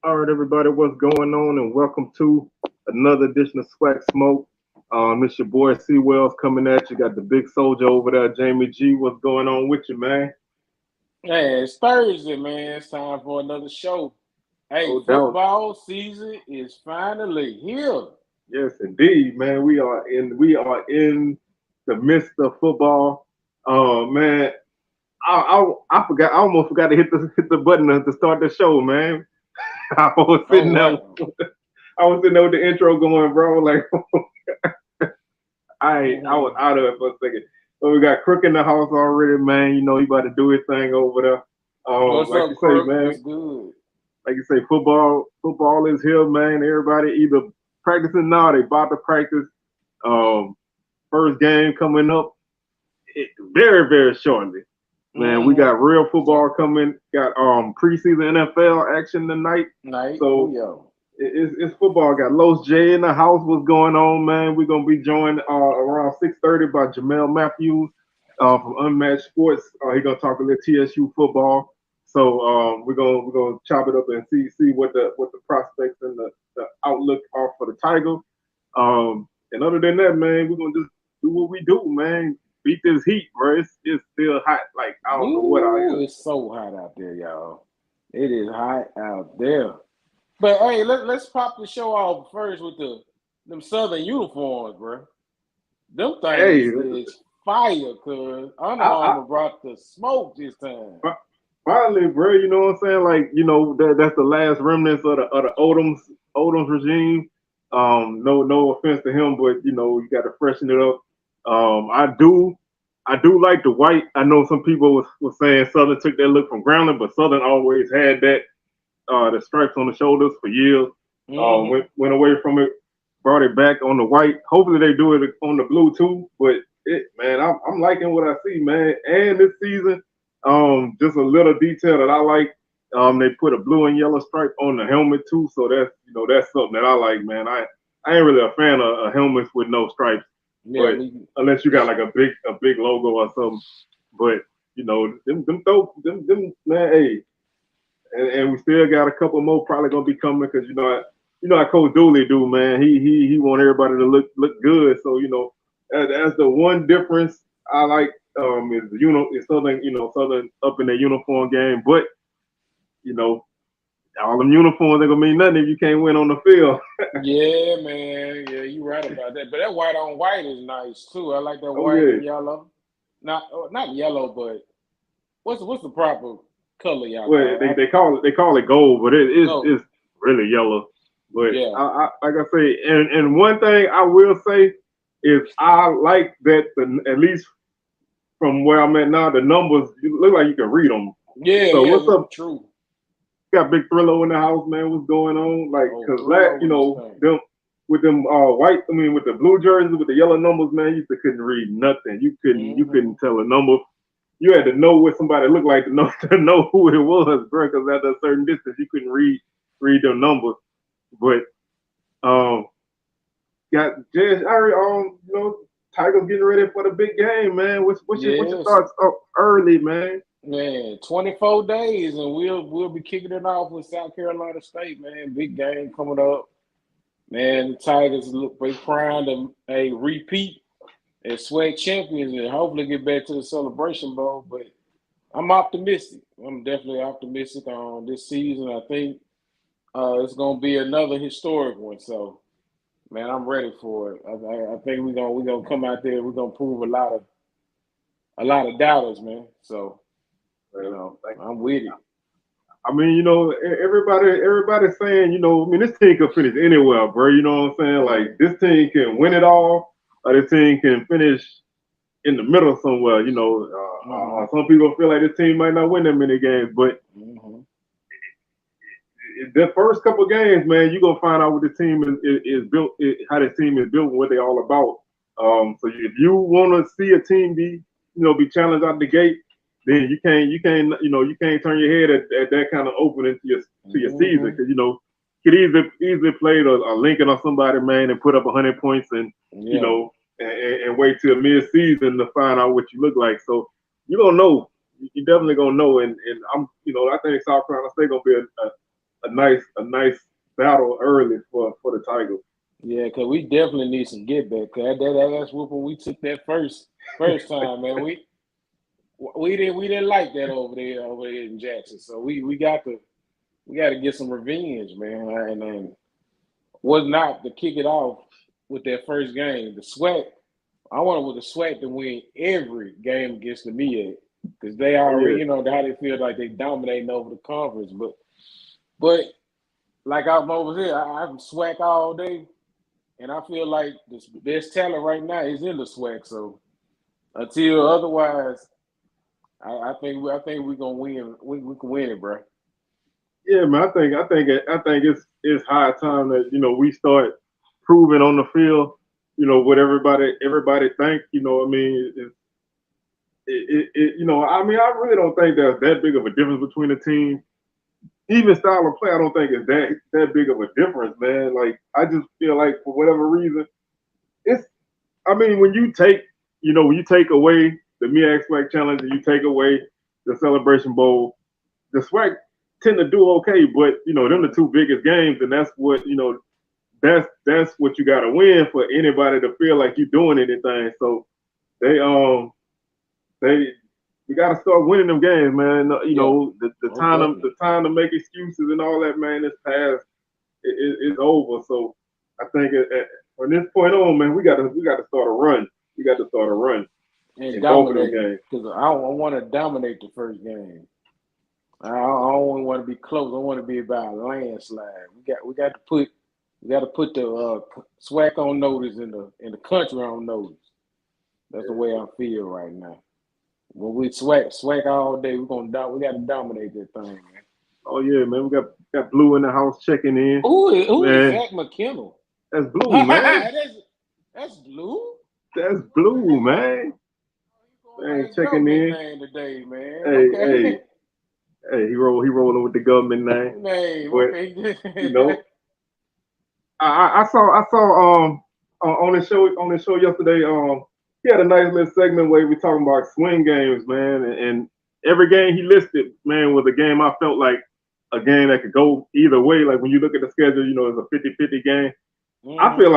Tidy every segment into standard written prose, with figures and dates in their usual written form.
All right, everybody, what's going on? And welcome to another edition of SWAC Smoke. It's your boy C Wells coming at you. Got the big soldier over there, Jamie G. What's going on with you, man? Hey, it's Thursday, man. It's time for another show. Hey, No doubt. football season is finally here. Yes, indeed, man. We are in the midst of football. Man, I forgot. I almost forgot to hit the button to start the show, man. I was Oh, sitting there. wow. I was sitting there with the intro going, bro. Like I was Mhm. out of it for a second. But we got Crook in the house already, man. You know he about to do his thing over there. What's Like up, you say, Crook? man. What's good? Like you say, football is here, man. Everybody either practicing now, they about to practice. Um, First game coming up very, very shortly. Man, we Mm-hmm. got real football coming. Got preseason NFL action tonight. Night. Oh, So yo. it's football. Got Los J in the house. What's going on, man? We're gonna be joined around 6:30 by Jamel Matthews from Unmatched Sports. He's gonna talk a little TSU football. So we're gonna chop it up and see what the prospects and the outlook are for the Tigers. And other than that, man, we're gonna just do what we do, man. Beat this heat, bro. It's still hot. Like I don't know what out Ooh, here. it's so hot out there, y'all. It is hot out there. But hey, let's pop the show off first with them Southern uniforms, bro. Them Hey, things is fire, cause Under I Armour brought the smoke this time. finally, bro, you know what I'm saying? Like, that's the last remnants of the Odom's regime. No offense to him, but you got to freshen it up. I do like the white. I know some people was saying Southern took that look from Groundling, but Southern always had that the stripes on the shoulders for years. Mm-hmm. Went away from it, brought it back on the white. Hopefully they do it on the blue too. But man, I'm liking what I see, man. And this season, just a little detail that I like. They put a blue and yellow stripe on the helmet too, so that's something that I like, man. I ain't really a fan of helmets with no stripes, Yeah, but me unless you for got like sure. a big logo or something. But them man, hey, and we still got a couple more probably gonna be coming because how Coach Dooley do, man. He want everybody to look good. So that's the one difference I like. Is is Southern up in their uniform game, but you know all them uniforms ain't gonna mean nothing if you can't win on the field. Yeah, man. Yeah, you right about that. But that white on white is nice too. I like that Oh white yeah, and yellow. Not yellow, but what's the proper color y'all well call they, it? they call it gold, but it's Gold. really yellow. But Yeah. I like I say, and one thing I will say is I like that at least from where I'm at now, the numbers you look like you can read them. Yeah, So what's yeah, up? true. Got Big Thrillo in the house, man. What's going on? Like, Oh, cause thrill over this thing. them with them white, I mean with the blue jerseys with the yellow numbers, man, you couldn't read nothing. You couldn't Mm-hmm. tell a number. You had to know what somebody looked like to know to know who it was, bro. Because at a certain distance, you couldn't read their numbers. But um, got Jazz. Tigers getting ready for the big game, man. What's your Yes, thoughts up early, man? man. 24 days and we'll be kicking it off with South Carolina State, man. Big game coming up. Man, the Tigers look they primed to a repeat as SWAC champions and hopefully get back to the Celebration Bowl. But I'm optimistic. I'm definitely optimistic on this season. I think it's going to be another historic one. So, man, I'm ready for it. I think we're gonna come out there. We're gonna prove a lot of doubters, man. So, Like, I'm with it. I mean, everybody's saying, I mean, this team can finish anywhere, bro. You know what I'm saying? Like, Mm-hmm. this team can win it all, or this team can finish in the middle somewhere. Some people feel like this team might not win that many games, but Mm-hmm. the first couple games, man, you're gonna find out what the team is built, how this team is built, and what they're all about. So if you want to see a team be challenged out the gate, then you can't turn your head at that kind of opening to your season Mm-hmm. because you could easily play a Lincoln or somebody, man, and put up 100 points and you Yeah. know and wait till mid-season to find out what you look like. So you're gonna know. You definitely gonna know, and I think South Carolina State gonna be a nice battle early for the Tigers. Yeah, because we definitely need some get back. Cause that ass whooping we took that first time, man. We didn't like that over there in Jackson. So we got to get some revenge, man. And was not to kick it off with that first game. The SWAC, I wanted with the SWAC to win every game against the MEAC because they already, you know, how they feel like they dominating over the conference. But like I'm over here, I'm SWAC all day, and I feel like the best talent right now is in the SWAC. So until otherwise, I think we're gonna win. We can win it, bro. Yeah, man. I think it's high time that we start proving on the field. What everybody think. I mean, I mean, I really don't think there's that big of a difference between the teams. Even style of play, I don't think it's that big of a difference, man. Like I just feel like for whatever reason, it's. I mean, when you take away the MEAC SWAC challenge and you take away the Celebration Bowl, the SWAC tend to do okay, but them the two biggest games, and that's what that's what you got to win for anybody to feel like you're doing anything. So they we got to start winning them games, man. The time to make excuses and all that, man, is past. It's over. So I think from this point on, man, we got to start a run. We got to start a run and dominate because I want to dominate the first game. I don't want to be close. I want to be about a landslide. We got to put the SWAC on notice and the country on notice. That's the way I feel right now. When we SWAC all day, we got to dominate that thing, man. Oh yeah, man. We got Blue in the house checking in. Who is Zach McKinnell? That's Blue, man. That's Blue. That's Blue, man. Man, checking in today, man. Hey. Hey, he rolling with the government name. Okay. I saw on the show yesterday. He had a nice little segment where we talking about swing games, man, and every game he listed, man, was a game I felt like a game that could go either way. Like when you look at the schedule, it's a 50-50 game. Mm-hmm. I feel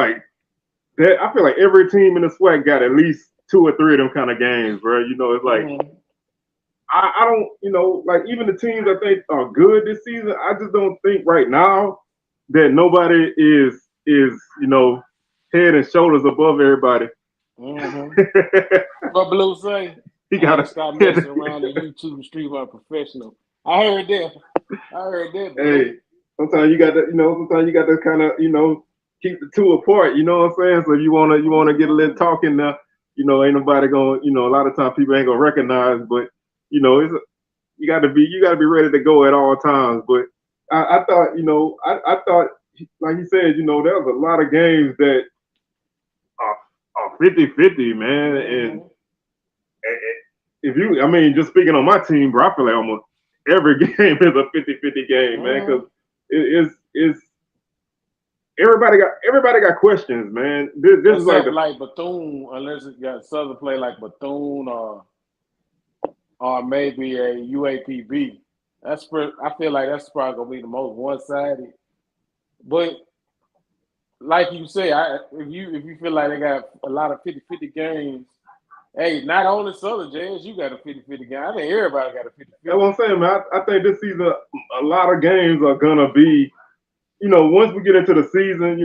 like every team in the SWAC got at least 2 or 3 of them kind of games, bro. It's like. Mm-hmm. I don't, like even the teams I think are good this season, I just don't think right now that nobody is head and shoulders above everybody. Mm-hmm. What Blue say? He got to stop messing around the YouTube stream like professional. I heard that. Hey, sometimes you got to kind of keep the two apart. You know what I'm saying? So if you wanna get a little talking now, ain't nobody going. A lot of times people ain't gonna recognize, but. You got to be ready to go at all times. But I thought, I thought, like you said, there was a lot of games that are 50-50, man. And if I mean, just speaking on my team, bro, I feel like almost every game is a 50-50 game, man, because it's everybody got questions, man. This is like Bethune, unless it got Southern play like Bethune or maybe a UAPB. I feel like that's probably gonna be the most one-sided. But like you say, if you feel like they got a lot of 50-50 games, hey, not only Southern Jazz, you got a 50-50 game. I think everybody got a 50-50. That's what I'm saying, man. I think this season a lot of games are gonna be, once we get into the season,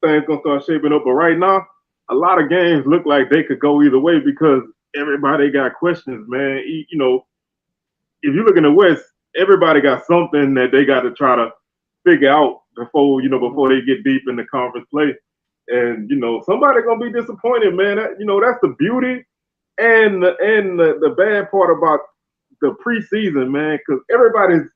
things gonna start shaping up. But right now, a lot of games look like they could go either way because everybody got questions, man. If you look in the West, everybody got something that they got to try to figure out before they get deep in the conference play. And somebody gonna be disappointed, man. That's the beauty and the bad part about the preseason, man, because everybody's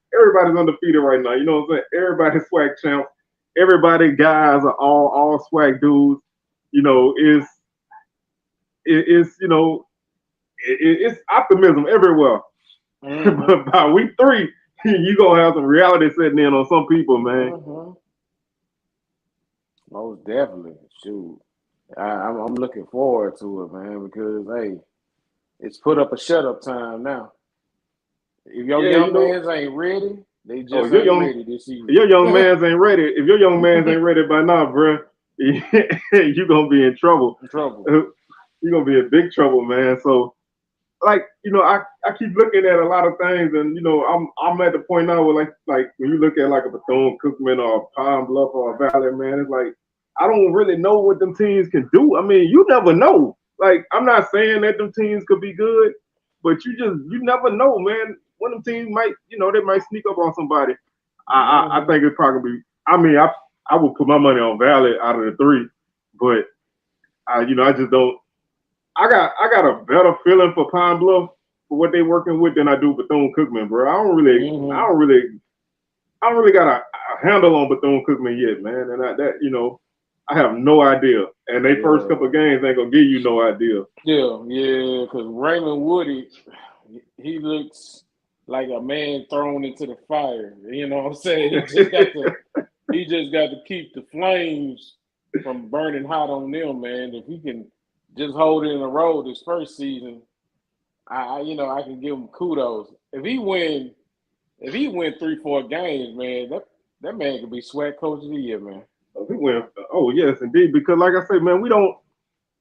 undefeated right now. You know what I'm saying? Everybody's SWAC champs. Everybody guys are all SWAC dudes. It's optimism everywhere. Mm-hmm. But by week 3, you gonna have some reality setting in on some people, man. Mm-hmm. Most definitely. Shoot, I'm looking forward to it, man, because hey, it's put up a shut up time now. If your young mans ain't ready, They Oh, just ain't ready this season. your young man's ain't ready. If your young man's ain't ready by now, bro, you gonna be in trouble. You're gonna be in big trouble, man. So, like, I keep looking at a lot of things, and I'm at the point now where like when you look at like a Bethune-Cookman or a Pine Bluff or a Valley, man, it's like I don't really know what them teams can do. I mean, you never know. Like, I'm not saying that them teams could be good, but you never know, man. One of them teams might, they might sneak up on somebody. I think it's probably be. I mean, I would put my money on Valley out of the three, but I just don't. I got a better feeling for Pine Bluff for what they working with than I do Bethune-Cookman, bro. I don't really got a handle on Bethune-Cookman yet, man. And I have no idea. And they first couple of games ain't gonna give you no idea. Yeah, because Raymond Woody, he looks like a man thrown into the fire. You know what I'm saying? He just got to keep the flames from burning hot on them, man. If he can just hold it in a row this first season, I can give him kudos. If he win 3-4 games, man, that man could be SWAC coach of the year, man. Oh yes, indeed. Because like I say, man, we don't,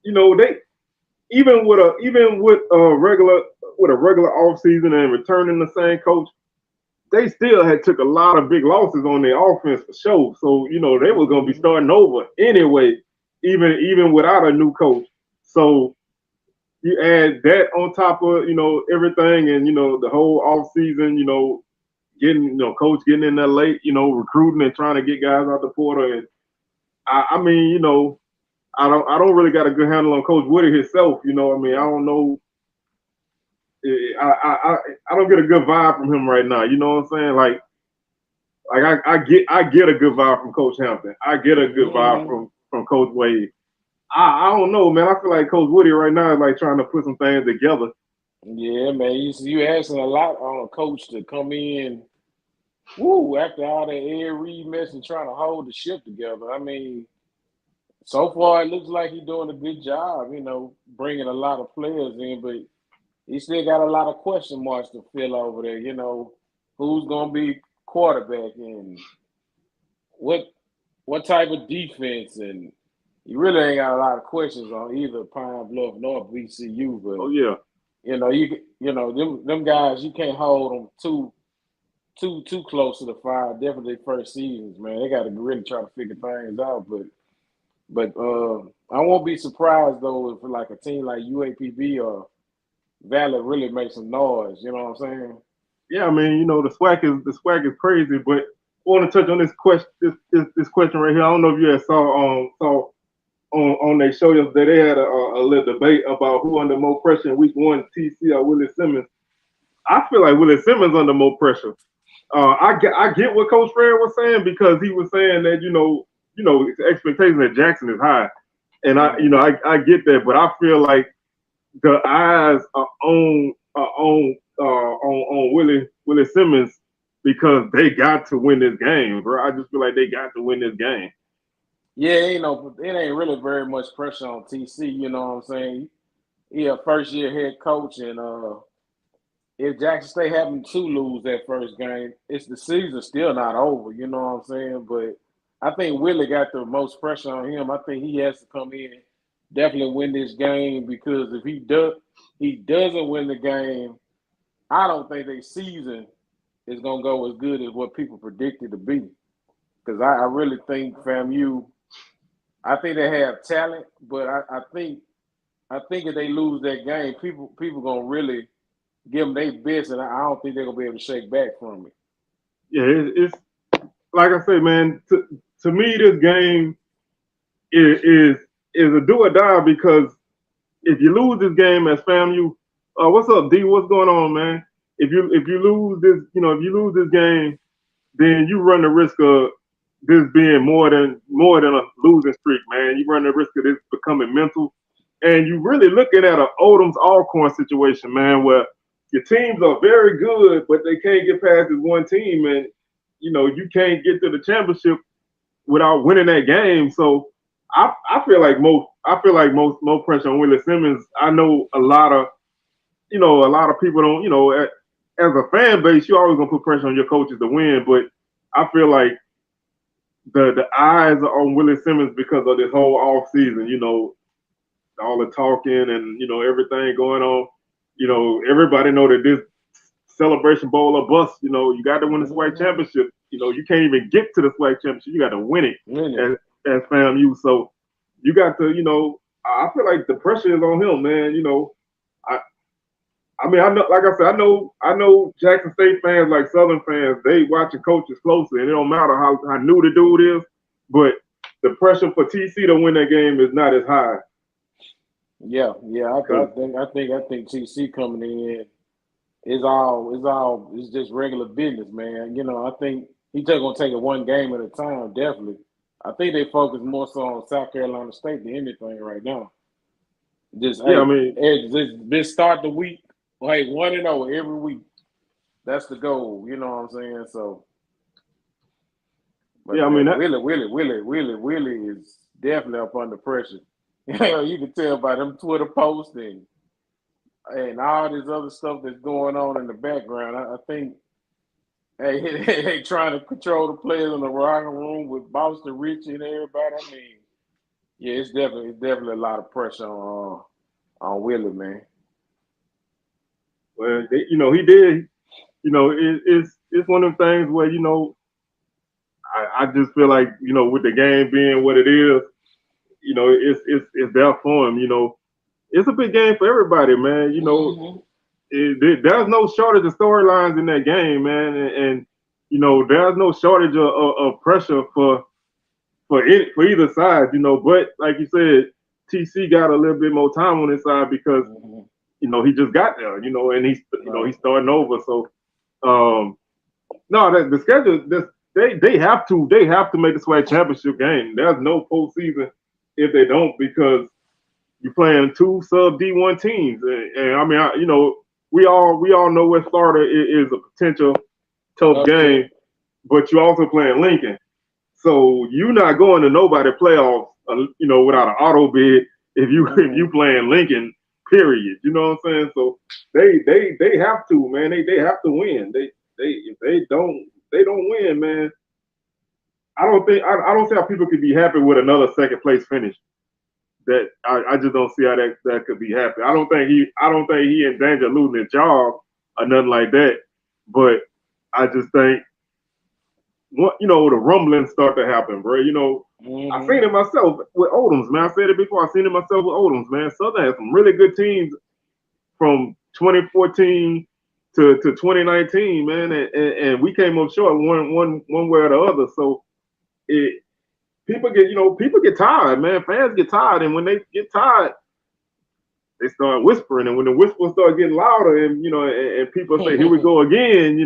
they even with a regular off season and returning the same coach, they still had took a lot of big losses on their offense for sure. So they were gonna be starting over anyway, even without a new coach. So you add that on top of everything, and the whole off season, getting coach getting in there late, recruiting and trying to get guys out the portal. And I mean, I don't really got a good handle on Coach Woody himself. I mean, I don't know. I don't get a good vibe from him right now. You know what I'm saying? Like I get a good vibe from Coach Hampton. I get a good vibe from Coach Wade. I don't know, man. I feel like Coach Woody right now is like trying to put some things together. Yeah, man. You asking a lot on a coach to come in. After all that Ed Reed mess and trying to hold the ship together. I mean, so far it looks like he's doing a good job, bringing a lot of players in, but he still got a lot of question marks to fill over there. Who's going to be quarterback and what type of defense, and you really ain't got a lot of questions on either Pine Bluff nor VCU. But them guys, you can't hold them too close to the fire. Definitely first seasons, man. They got to really try to figure things out. But I won't be surprised though if like a team like UAPB or Valley really makes some noise. You know what I'm saying? Yeah, I mean, the SWAC is crazy. But I want to touch on this question. This question right here. I don't know if you saw on their show yesterday. They had a little debate about who under more pressure in week 1, TC or Willie Simmons. I feel like Willie Simmons under more pressure. I get what Coach Fred was saying, because he was saying that expectation that Jackson is high, and I get that, but I feel like the eyes are on Willie Simmons, because they got to win this game, bro. I just feel like they got to win this game. Yeah, it ain't really very much pressure on TC. You know what I'm saying? He a first year head coach, and if Jackson State happened to lose that first game, the season's still not over. You know what I'm saying? But I think Willie got the most pressure on him. I think he has to come in, definitely win this game, because if he doesn't win the game, I don't think their season is gonna go as good as what people predicted to be. Because I really think FAMU, I think they have talent, but I think if they lose that game, people gonna really give them their best, and I don't think they're gonna be able to shake back from it. Yeah, it's like I say, man. To me, this game is a do or die, because if you lose this game as FAMU, what's up, D? What's going on, man? If you lose this, if you lose this game, then you run the risk of this being more than a losing streak, man. You run the risk of this becoming mental, and you really looking at an Odom's Alcorn situation, man, where your teams are very good, but they can't get past this one team, and you can't get to the championship without winning that game. So I feel like most pressure on Willie Simmons. I know a lot of people don't, as a fan base, you always gonna put pressure on your coaches to win. But I feel like the eyes are on Willie Simmons because of this whole off season. You know, all the talking and everything going on. You know, everybody know that this Celebration Bowl or bust. You know, you got to win the SWAC championship. You know, you can't even get to the SWAC championship. You got to win it as FAMU. So you got to, I feel like the pressure is on him, man. You know, I mean, I know, like I said, I know Jackson State fans, like Southern fans, they watching coaches closely, and it don't matter how new the dude is, but the pressure for TC to win that game is not as high. Yeah, I think TC coming in it's just regular business, man. You know, I think he's just gonna take it one game at a time. Definitely, I think they focus more so on South Carolina State than anything right now. Just start the week. Hey, 1-0 every week. That's the goal. You know what I'm saying? So, but Willie is definitely up under pressure. You can tell by them Twitter posts and all this other stuff that's going on in the background. I think they trying to control the players in the locker room with Boston Richie and everybody. I mean, yeah, it's definitely a lot of pressure on Willie, man. Well, he did. It's one of them things where I just feel like with the game being what it is, it's there for him. It's a big game for everybody, man. There's no shortage of storylines in that game, man, and there's no shortage of pressure for either side. But like you said, TC got a little bit more time on his side because he just got there, and he's starting over. So no, the schedule they have to make the SWAC championship game. There's no postseason if they don't, because you're playing two sub D1 teams, and I mean, we all know West Florida is a potential tough game, but you're also playing Lincoln, so you're not going to nobody playoffs, without an auto bid if you playing Lincoln. Period. You know what I'm saying? So they have to, man. They have to win. If they don't win, man. I don't see how people could be happy with another second place finish. That I just don't see how that could be happy. I don't think he in danger of losing his job or nothing like that. But I just think the rumblings start to happen, bro. I seen it myself with Odoms, man. I said it before. I seen it myself with Odoms, man. Southern had some really good teams from 2014 to 2019, man, and we came up short one way or the other. So people get tired, man. Fans get tired, and when they get tired, they start whispering, and when the whispers start getting louder, and people say, "Here we go again,"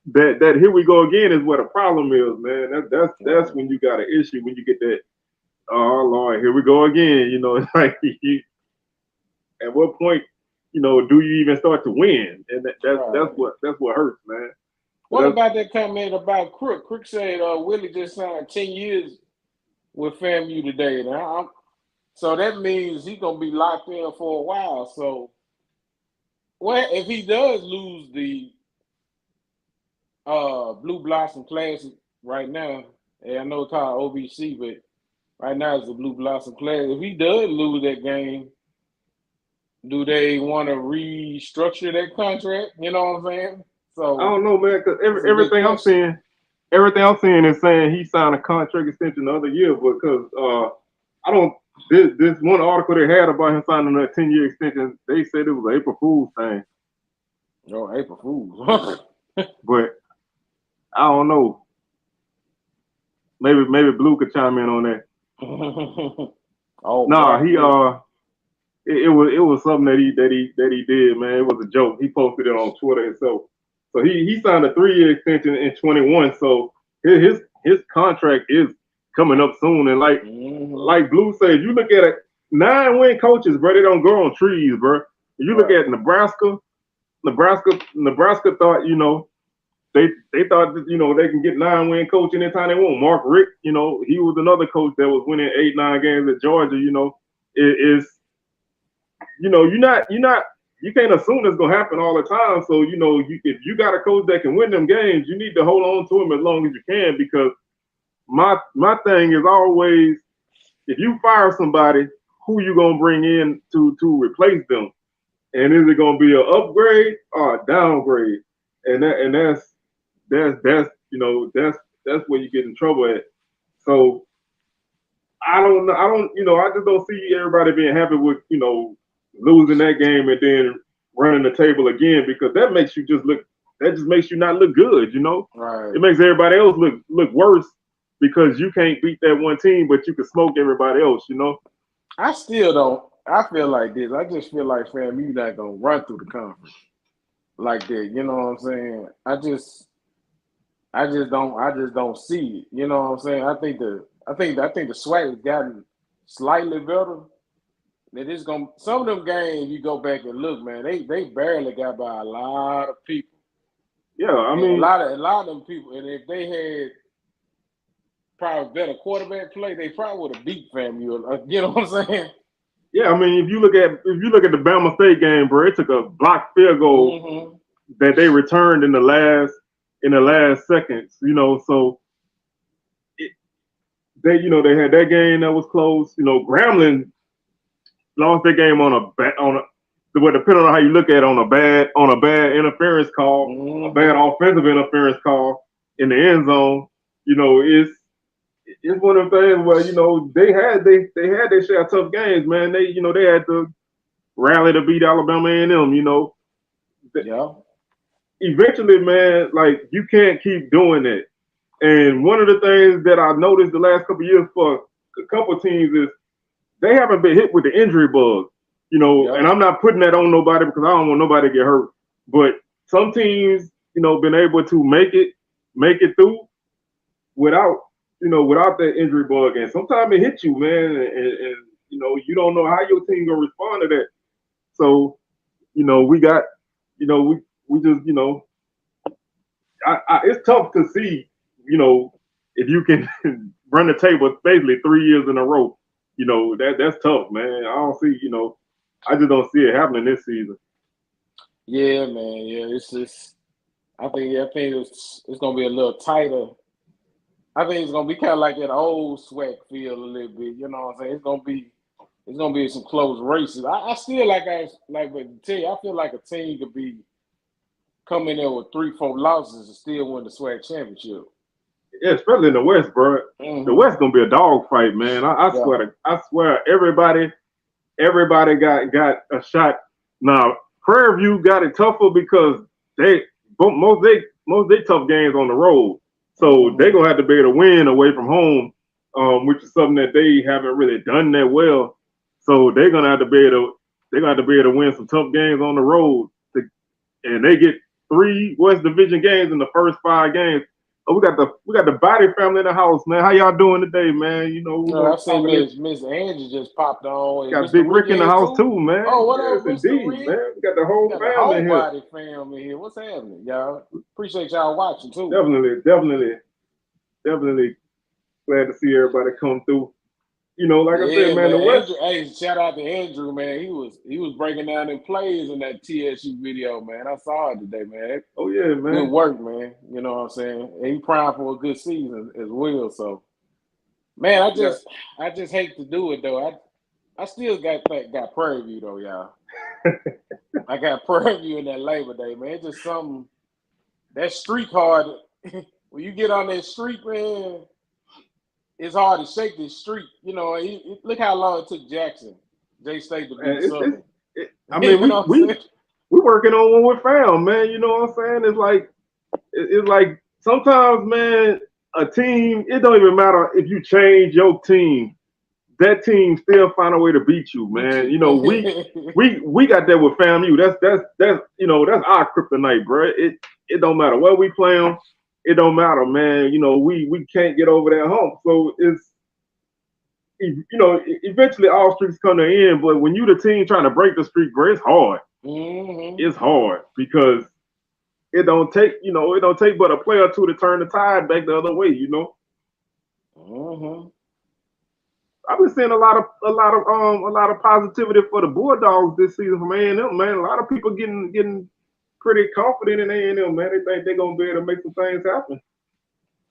that "here we go again" is where the problem is, man. That's when you got an issue, when you get that, "Oh Lord, here we go again." It's like at what point, do you even start to win? And that's what hurts, man. What about that comment about Crook? Crook said Willie just signed 10 years with FAMU today. Now, so that means he's gonna be locked in for a while. So, if he does lose the Blue Blossom Classic right now, and I know it's called OBC, but right now it's the Blue Blossom Classic. If he does lose that game, do they want to restructure that contract? You know what I'm saying? So I don't know, man, because everything I'm seeing is saying he signed a contract extension the other year, because this one article they had about him signing a 10-year extension, they said it was an April Fool's thing. Oh, April Fool's. But I don't know. Maybe Blue could chime in on that. It was something that he did, man. It was a joke. He posted it on Twitter himself. So he signed a 3-year extension in 21. So his contract is coming up soon. And like Blue said, you look at it, 9-win coaches, bro, they don't grow on trees, bro. You look at Nebraska thought, they thought that, they can get 9-win coach anytime they want. Mark Richt, he was another coach that was winning 8-9 games at Georgia. You're you can't assume it's gonna happen all the time. So if you got a coach that can win them games, you need to hold on to him as long as you can. Because my thing is always, if you fire somebody, who you gonna bring in to replace them? And is it gonna be an upgrade or a downgrade? And that's where you get in trouble at. So I don't know. I just don't see everybody being happy with losing that game and then running the table again, because that makes you just look. That just makes you not look good. Right. It makes everybody else look worse because you can't beat that one team, but you can smoke everybody else. I still don't. I feel like this. I just feel like FAMU not gonna run through the conference like that. You know what I'm saying? I just don't see it. You know what I'm saying? I think the SWAC has gotten slightly better. That it's gonna, some of them games you go back and look, man, they barely got by a lot of people. Yeah, I mean, a lot of them people, and if they had probably better quarterback play, they probably would have beat FAMU. You know what I'm saying? Yeah, I mean, if you look at the Bama State game, bro, it took a blocked field goal that they returned in the last seconds. So they had that game that was close. Grambling lost their game depending on how you look at it, on a bad interference call, a bad offensive interference call in the end zone. It's one of the things where they had their share of tough games, man. They had to rally to beat Alabama A&M. Yeah. Eventually, man, like, you can't keep doing it. And one of the things that I've noticed the last couple of years for a couple of teams is they haven't been hit with the injury bug. And I'm not putting that on nobody because I don't want nobody to get hurt. But some teams, been able to make it through without that injury bug. And sometimes it hits you, man, and you don't know how your team gonna respond to that. So, we got, we just, it's tough to see, if you can run the table basically 3 years in a row. That's tough, man. I don't see, I just don't see it happening this season. Yeah, man. Yeah, it's just, I think it's gonna be a little tighter. I think it's gonna be kind of like that old SWAC feel a little bit. You know what I'm saying? It's gonna be some close races. I still but to tell you, I feel like a team could be coming there with 3-4 losses and still win the SWAC championship. Yeah, especially in the West, bro. The West gonna be a dog fight, man. I swear, everybody got a shot. Now, Prairie View got it tougher because most they tough games on the road. So they're gonna have to be able to win away from home, which is something that they haven't really done that well. So they're gonna have to be able to win some tough games on the road. And they get 3 West Division games in the first 5 games. Oh, we got the Body family in the house, man. How y'all doing today, man? I seen Miss Angie just popped on. Got Big Rick in the house too, man. Oh, what up, Mr. Indeed, Rick? man. We got the whole family here. Body family here. What's happening, y'all? Appreciate y'all watching too. Definitely glad to see everybody come through. Like I said, man, the West. Hey, shout out to Andrew, man. He was breaking down them plays in that TSU video, man. I saw it today, man. Oh yeah, man. Good work, man. You know what I'm saying? And he primed for a good season as well. So, man, I just hate to do it though. I still got Prairie View though, y'all. I got Prairie View in that Labor Day, man. It's just something that streak hard. When you get on that streak, man, it's hard to shake this streak. Look how long it took Jackson, J-State to beat Southern. I mean, we working on one with fam, man. You know what I'm saying? It's like sometimes, man, a team, it don't even matter if you change your team, that team still find a way to beat you, man. We got that with FAMU. That's our kryptonite, bro. It don't matter where we play them. It don't matter, man. We can't get over that hump. So it's, eventually all streaks come to an end. But when you the team trying to break the streak, bro, it's hard. It's hard because it don't take but a play or 2 to turn the tide back the other way. I've been seeing a lot of positivity for the Bulldogs this season from A&M, man. A lot of people getting pretty confident in A&M, man. They think they're gonna be able to make some things happen.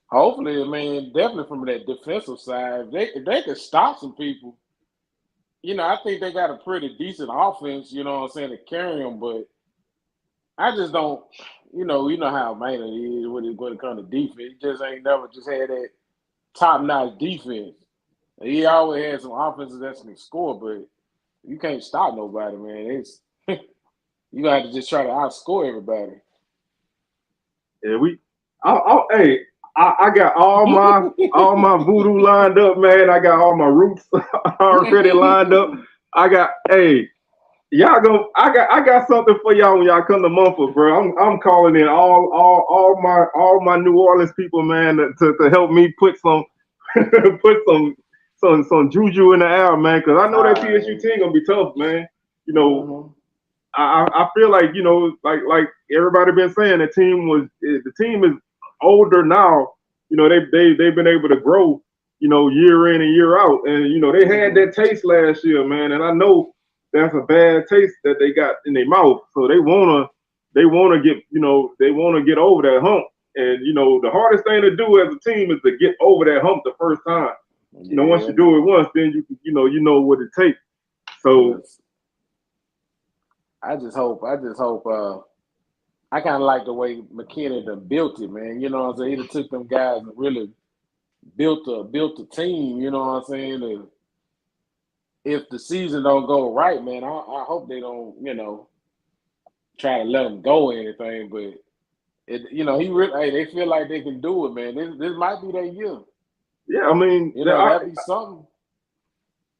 Hopefully, man, definitely from that defensive side, if they could stop some people. I think they got a pretty decent offense, you know what I'm saying, to carry them, but I just don't, you know how Maynard is when it comes to defense. He just ain't never just had that top-notch defense. He always had some offenses that can score, but you can't stop nobody, man. It's you got to just try to outscore everybody. Yeah, hey, I got all my voodoo lined up, man. I got all my roots already lined up. I got something for y'all when y'all come to Mumford, bro. I'm calling in all my New Orleans people, man, to help me put some some juju in the air, man, because I know that TSU team gonna be tough, man. I feel like like everybody been saying the team is older now. They've been able to grow, year in and year out, and they had that taste last year, man, and I know that's a bad taste that they got in their mouth. So they wanna get over that hump, and the hardest thing to do as a team is to get over that hump the first time. Once you do it once, then you know what it takes. So. I just hope. I kind of like the way McKinney done built it, man. You know what I'm saying? He done took them guys and really built a team. You know what I'm saying? And if the season don't go right, man, I hope they don't, try to let them go or anything. But they feel like they can do it, man. This might be their year. Yeah, I mean, that'd be something.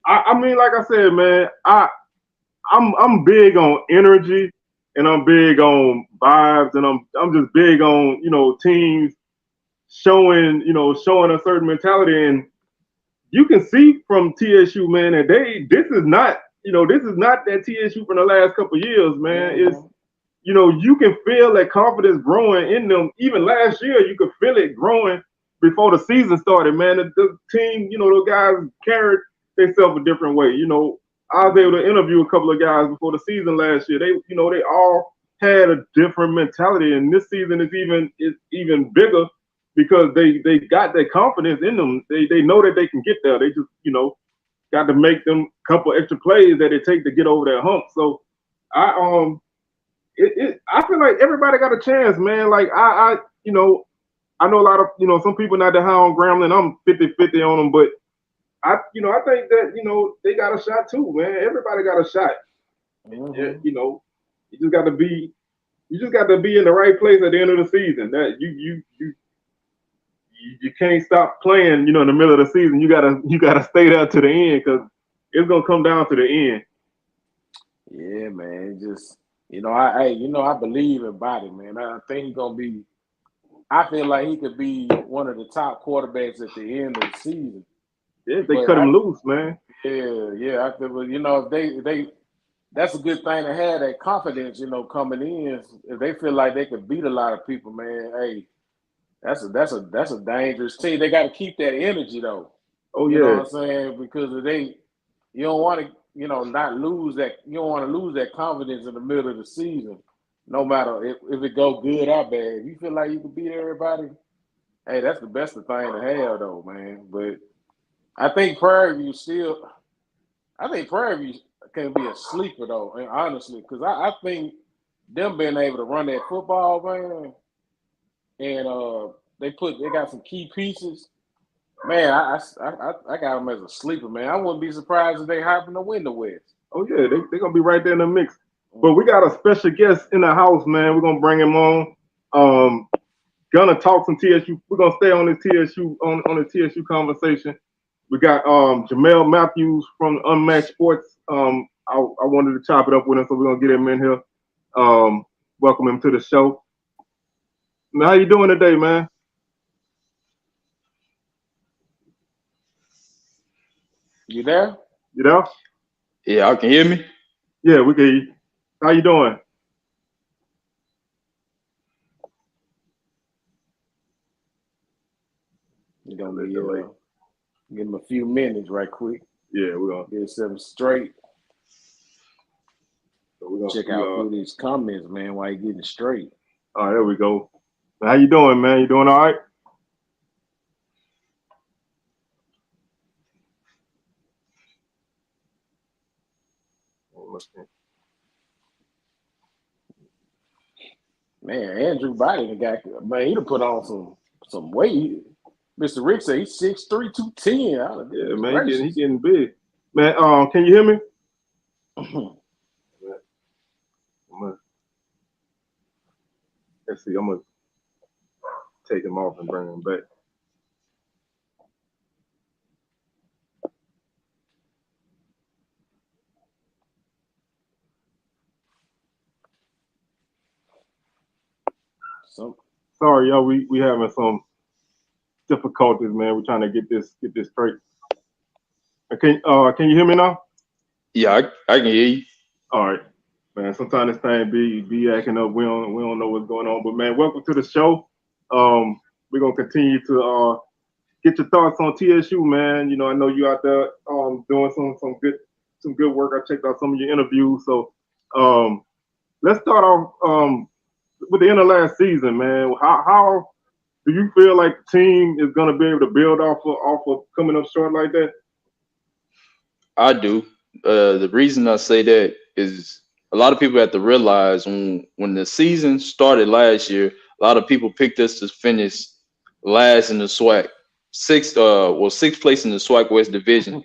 I mean, like I said, man, I'm big on energy, and I'm big on vibes, and I'm just big on teams showing a certain mentality, and you can see from TSU, man, that this is not that TSU from the last couple of years, man. It's you can feel that confidence growing in them. Even last year, you could feel it growing before the season started, man. The team, those guys carried themselves a different way. I was able to interview a couple of guys before the season last year. They all had a different mentality, and this season is even bigger because they got that confidence in them. They know that they can get there. They just got to make them couple extra plays that it take to get over that hump. So I feel like everybody got a chance, man. Like I know a lot of some people not that high on Grambling. I'm 50-50 on them, but I think that they got a shot too, man. Everybody got a shot. You just got to be in the right place at the end of the season. That you can't stop playing. In the middle of the season, you gotta stay there to the end because it's gonna come down to the end. Yeah, man. Just I believe in Body, man. I think he's gonna be. I feel like he could be one of the top quarterbacks at the end of the season. Yeah, they cut him loose, man. Yeah. I feel, if they that's a good thing to have that confidence, coming in. If they feel like they could beat a lot of people, man, hey, that's a dangerous team. They got to keep that energy though. Oh yeah. You know what I'm saying? Because you don't want to, not lose that. You don't want to lose that confidence in the middle of the season, no matter if it go good or bad. If you feel like you can beat everybody, hey, that's the best thing to have though, man. But I think Prairie View can be a sleeper though, and honestly, because I think them being able to run that football, man, and they got some key pieces. Man, I got them as a sleeper, man. I wouldn't be surprised if they happen to win the West. Oh yeah, they're gonna be right there in the mix. But we got a special guest in the house, man. We're gonna bring him on. Gonna talk some TSU. We're gonna stay on the TSU on the TSU conversation. We got Jamel Matthews from Unmatched Sports. I wanted to chop it up with him, so we're gonna get him in here. Welcome him to the show. Now, how you doing today, man? You there? You there? Yeah, I can hear me. Yeah, we can hear you. How you doing? You gonna be Give him a few minutes right quick. Yeah, we're gonna get something straight. So we're gonna check out through these comments, man, while you getting straight. All right, there we go. How you doing, man? You doing all right? Man, Andrew Biden he done put on some weight. Mr. Rick said he's 6'3", 210. Yeah, man, he getting big. Man, can you hear me? Let's see, I'm gonna take him off and bring him back. Sorry, y'all, we having some difficulties, man. We're trying to get this straight. Can you hear me now? Yeah, I can hear you. All right, man. Sometimes this thing be acting up. We don't know what's going on. But man, welcome to the show. We're gonna continue to get your thoughts on TSU, man. You know, I know you out there doing some good work. I checked out some of your interviews. So let's start off with the end of last season, man. How do you feel like the team is gonna be able to build off of coming up short like that? I do. The reason I say that is a lot of people have to realize when the season started last year, a lot of people picked us to finish last in the SWAC, sixth place in the SWAC West Division.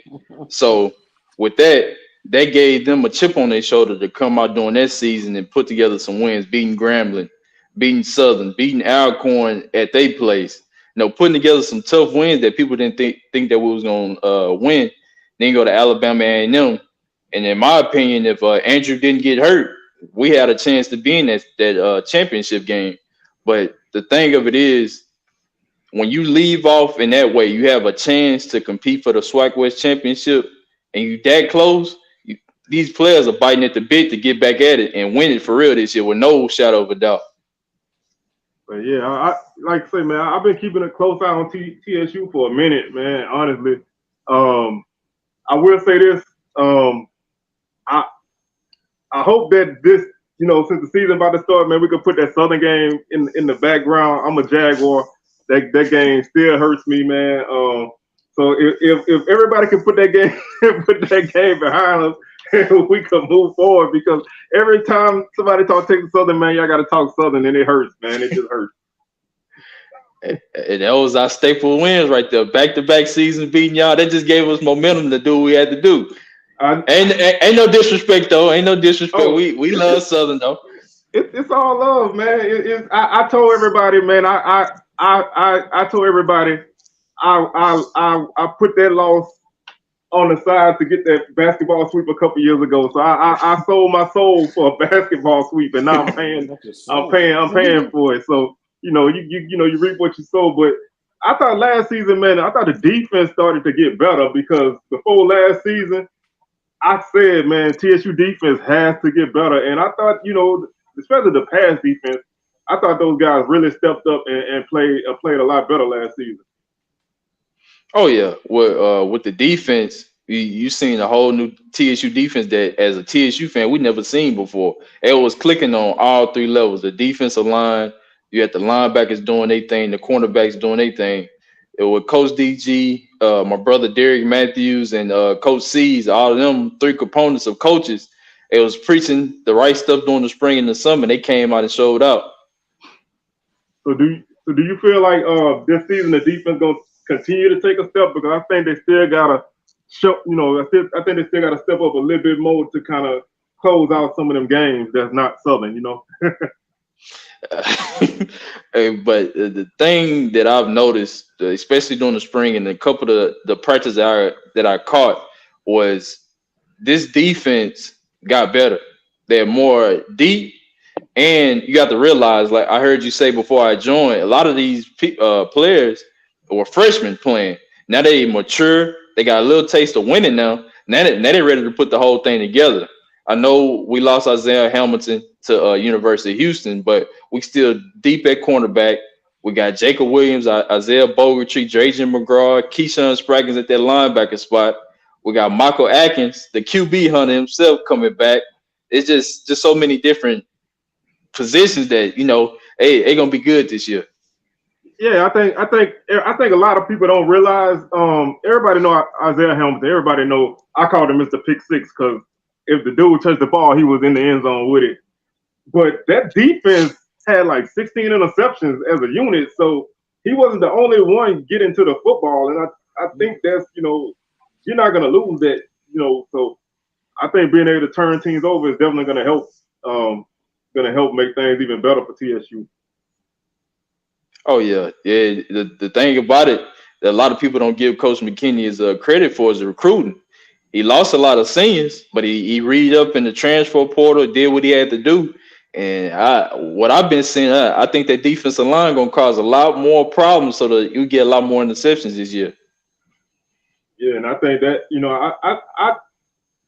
So with that gave them a chip on their shoulder to come out during that season and put together some wins, beating Grambling, beating Southern, beating Alcorn at their place. You know, putting together some tough wins that people didn't think that we was gonna win. Then go to Alabama A&M, and in my opinion, if Andrew didn't get hurt, we had a chance to be in that championship game. But the thing of it is, when you leave off in that way, you have a chance to compete for the SWAC West Championship, and you that close. These players are biting at the bit to get back at it and win it for real this year with no shadow of a doubt. But yeah, I like to say, man, I've been keeping a close eye on TSU for a minute, man. Honestly, I will say this. I hope that this, you know, since the season about to start, man, we could put that Southern game in the background. I'm a Jaguar. That game still hurts me, man. So if everybody can put that game behind us, we could move forward, because every time somebody takes Southern, man, y'all got to talk Southern, and it hurts, man. It just hurts. And that was our staple wins right there. Back-to-back seasons beating y'all. That just gave us momentum to do what we had to do. Ain't no disrespect though. Ain't no disrespect. Oh, we love Southern though. It's all love, man. I told everybody, man. I told everybody I put that loss on the side to get that basketball sweep a couple years ago. So I sold my soul for a basketball sweep, and now I'm paying for it. So you know you reap what you sow. But I thought last season, man, I thought the defense started to get better, because before last season, I said, man, TSU defense has to get better. And I thought, you know, especially the pass defense, I thought those guys really stepped up and played a lot better last season. Oh yeah, with the defense, you seen a whole new TSU defense that, as a TSU fan, we never seen before. It was clicking on all three levels. The defensive line, you had the linebackers doing their thing, the cornerbacks doing their thing. It was Coach DG, my brother Jamel Matthews, and Coach C's, all of them three components of coaches. It was preaching the right stuff during the spring and the summer. They came out and showed out. So do you feel like this season the defense gonna continue to take a step? Because I think they still gotta show, you know, I think they still gotta step up a little bit more to kind of close out some of them games that's not Southern, you know. But the thing that I've noticed, especially during the spring and a couple of the practices that I caught, was this defense got better. They're more deep, and you got to realize, like I heard you say before I joined, a lot of these players were freshmen playing. Now they mature. They got a little taste of winning now. Now they're ready to put the whole thing together. I know we lost Isaiah Hamilton to University of Houston, but we still deep at cornerback. We got Jacob Williams, Isaiah Bogutry, Drajan McGraw, Keyshawn Spraggins at that linebacker spot. We got Michael Atkins, the QB hunter himself, coming back. It's just so many different positions that, hey, they're gonna be good this year. Yeah, I think a lot of people don't realize. Everybody know Isaiah Hamilton. Everybody know I called him Mr. Pick Six because if the dude touched the ball, he was in the end zone with it. But that defense had like 16 interceptions as a unit, so he wasn't the only one getting to the football. And I think that's you're not gonna lose that. So I think being able to turn teams over is definitely gonna help. Gonna help make things even better for TSU. Oh yeah. The thing about it that a lot of people don't give Coach McKinney is credit for is the recruiting. He lost a lot of seniors, but he read up in the transfer portal, did what he had to do. And what I've been seeing, I think that defensive line gonna cause a lot more problems so that you get a lot more interceptions this year. Yeah, and I think that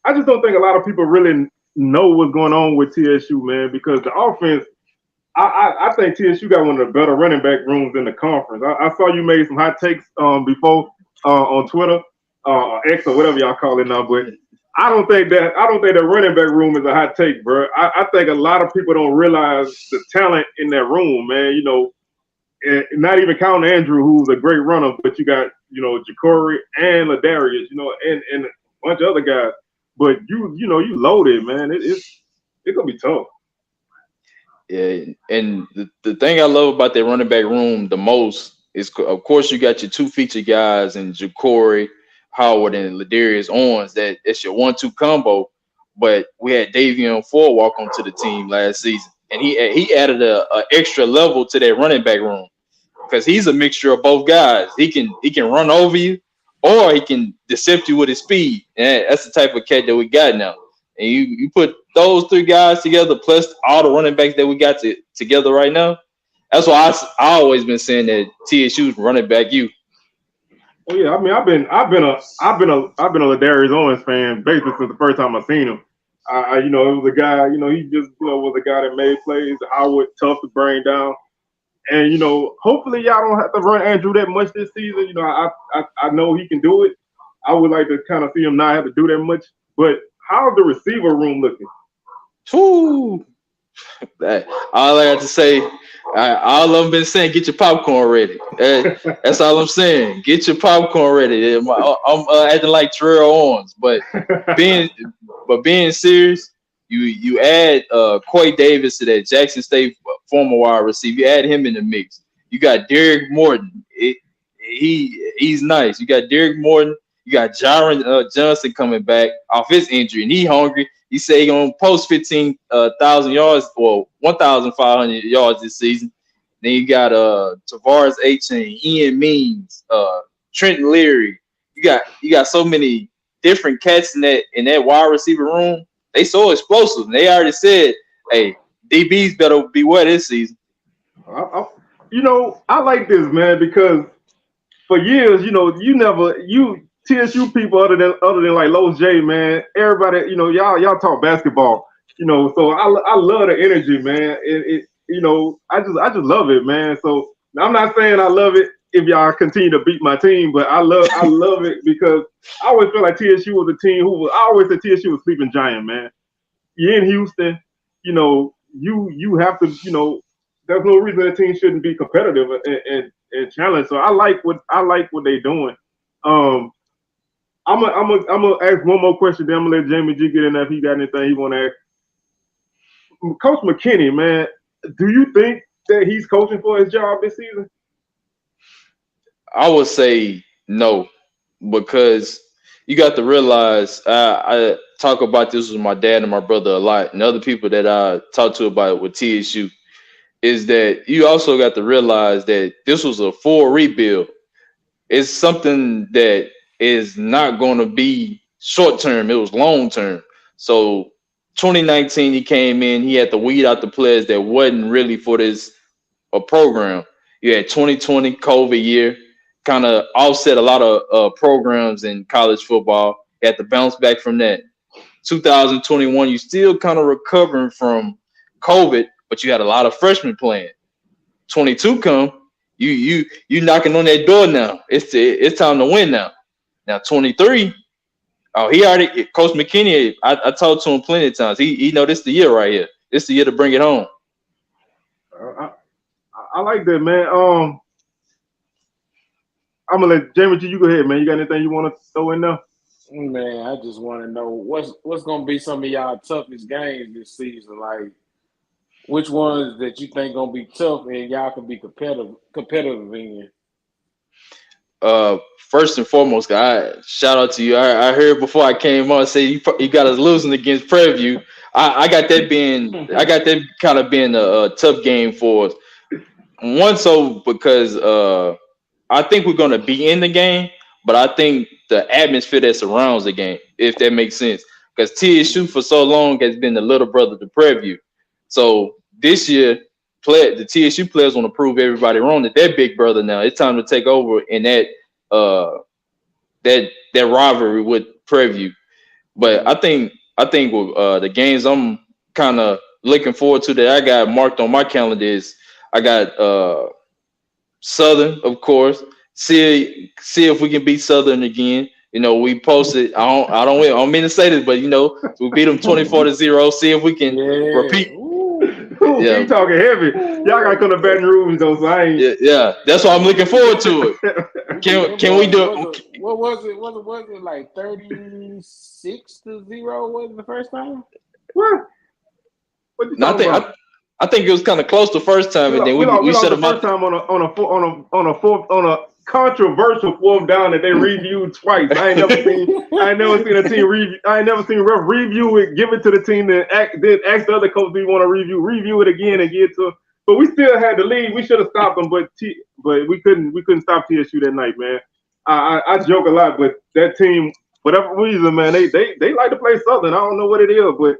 I just don't think a lot of people really know what's going on with TSU, man, because the offense. I think TSU got one of the better running back rooms in the conference. I saw you made some hot takes before on Twitter, X or whatever y'all call it now, but I don't think that running back room is a hot take, bro. I think a lot of people don't realize the talent in that room, man. And not even counting Andrew, who's a great runner, but you got Jacory and Ladarius, and a bunch of other guys. But you loaded, man. It's gonna be tough. Yeah, and the thing I love about that running back room the most is, of course, you got your two featured guys in Jacory, Howard, and Ladarius Owens. That's your 1-2 combo. But we had Davion Ford walk onto the team last season, and he added a extra level to that running back room because he's a mixture of both guys. He can run over you, or he can decept you with his speed. And that's the type of cat that we got now. And you put those three guys together, plus all the running backs that we got together right now. That's why I always been saying that TSU's running back you. Oh yeah, I mean I've been a Ladarius Owens fan basically since the first time I seen him. It was a guy, he just was a guy that made plays. Howard tough to bring down, and hopefully y'all don't have to run Andrew that much this season. I know he can do it. I would like to kind of see him not have to do that much, but. How's the receiver room looking? Woo! All I got to say, all of them been saying, get your popcorn ready. That's all I'm saying. Get your popcorn ready. I'm acting like Terrell Owens, but being serious, you add Coy Davis to that Jackson State former wide receiver. You add him in the mix. You got Derek Morton. He's nice. You got Derek Morton. You got Jaron Johnson coming back off his injury, and he hungry. He said he's going to post 15,000 yards or 1,500 yards this season. Then you got Tavares H-Chain, Ian Means, Trenton Leary. You got so many different cats in that wide receiver room. They so explosive. And they already said, hey, DBs better beware this season. I like this, man, because for years, TSU people other than like Los J, man, everybody, y'all talk basketball, so I love the energy, man. I just love it, man. So I'm not saying I love it if y'all continue to beat my team, but I love it because I always feel like TSU was a team I always said TSU was sleeping giant, man. You're in Houston, you have to, there's no reason the team shouldn't be competitive and challenge. So I like what they're doing. I'm gonna ask one more question. Then I'm gonna let Jamie G get in there if he got anything he want to ask. Coach McKinney, man, do you think that he's coaching for his job this season? I would say no, because you got to realize I talk about this with my dad and my brother a lot, and other people that I talk to about it with TSU, is that you also got to realize that this was a full rebuild. It's something that is not going to be short term. It was long term. So 2019, he came in. He had to weed out the players that wasn't really for this program. You had 2020 COVID year, kind of offset a lot of programs in college football. You had to bounce back from that. 2021, you still kind of recovering from COVID, but you had a lot of freshmen playing. 22 come, You knocking on that door now. It's time to win now. Now 23. Oh, he already Coach McKinney. I talked to him plenty of times. He know this the year right here. This the year to bring it home. I like that, man. I'm gonna let Jamie G. You go ahead, man. You got anything you want to throw in there? Man, I just want to know what's gonna be some of y'all toughest games this season. Like, which ones that you think gonna be tough and y'all can be competitive in? First and foremost, guy, shout out to you. I heard before I came on say you got us losing against Preview. I got that kind of being a tough game for us. One, so because I think we're gonna be in the game, but I think the atmosphere that surrounds the game, if that makes sense, because TSU for so long has been the little brother to Preview. So this year, the TSU players want to prove everybody wrong that they're big brother now. It's time to take over in that rivalry with Preview. But I think with the games I'm kind of looking forward to that I got marked on my calendar is I got Southern, of course. See if we can beat Southern again. You know, we posted. I don't mean to say this, but you know, we beat them 24-0. See if we can repeat. Yeah, you talking heavy. Y'all got to come to Baton Rouge though, so I ain't. Yeah. That's why I'm looking forward to it. Can we do it? What was it? Was it like 36-0? Was it the first time? What? I think it was kind of close the first time, and then we set them up. First time on a controversial fourth down that they reviewed twice. I ain't never seen a team review. I ain't never seen a ref review it, give it to the team, then ask the other coach, do you want to review it again and get to. But we still had the lead. We should have stopped them, but we couldn't stop TSU that night, man. I joke a lot, but that team, whatever reason, man, they like to play Southern. I don't know what it is, but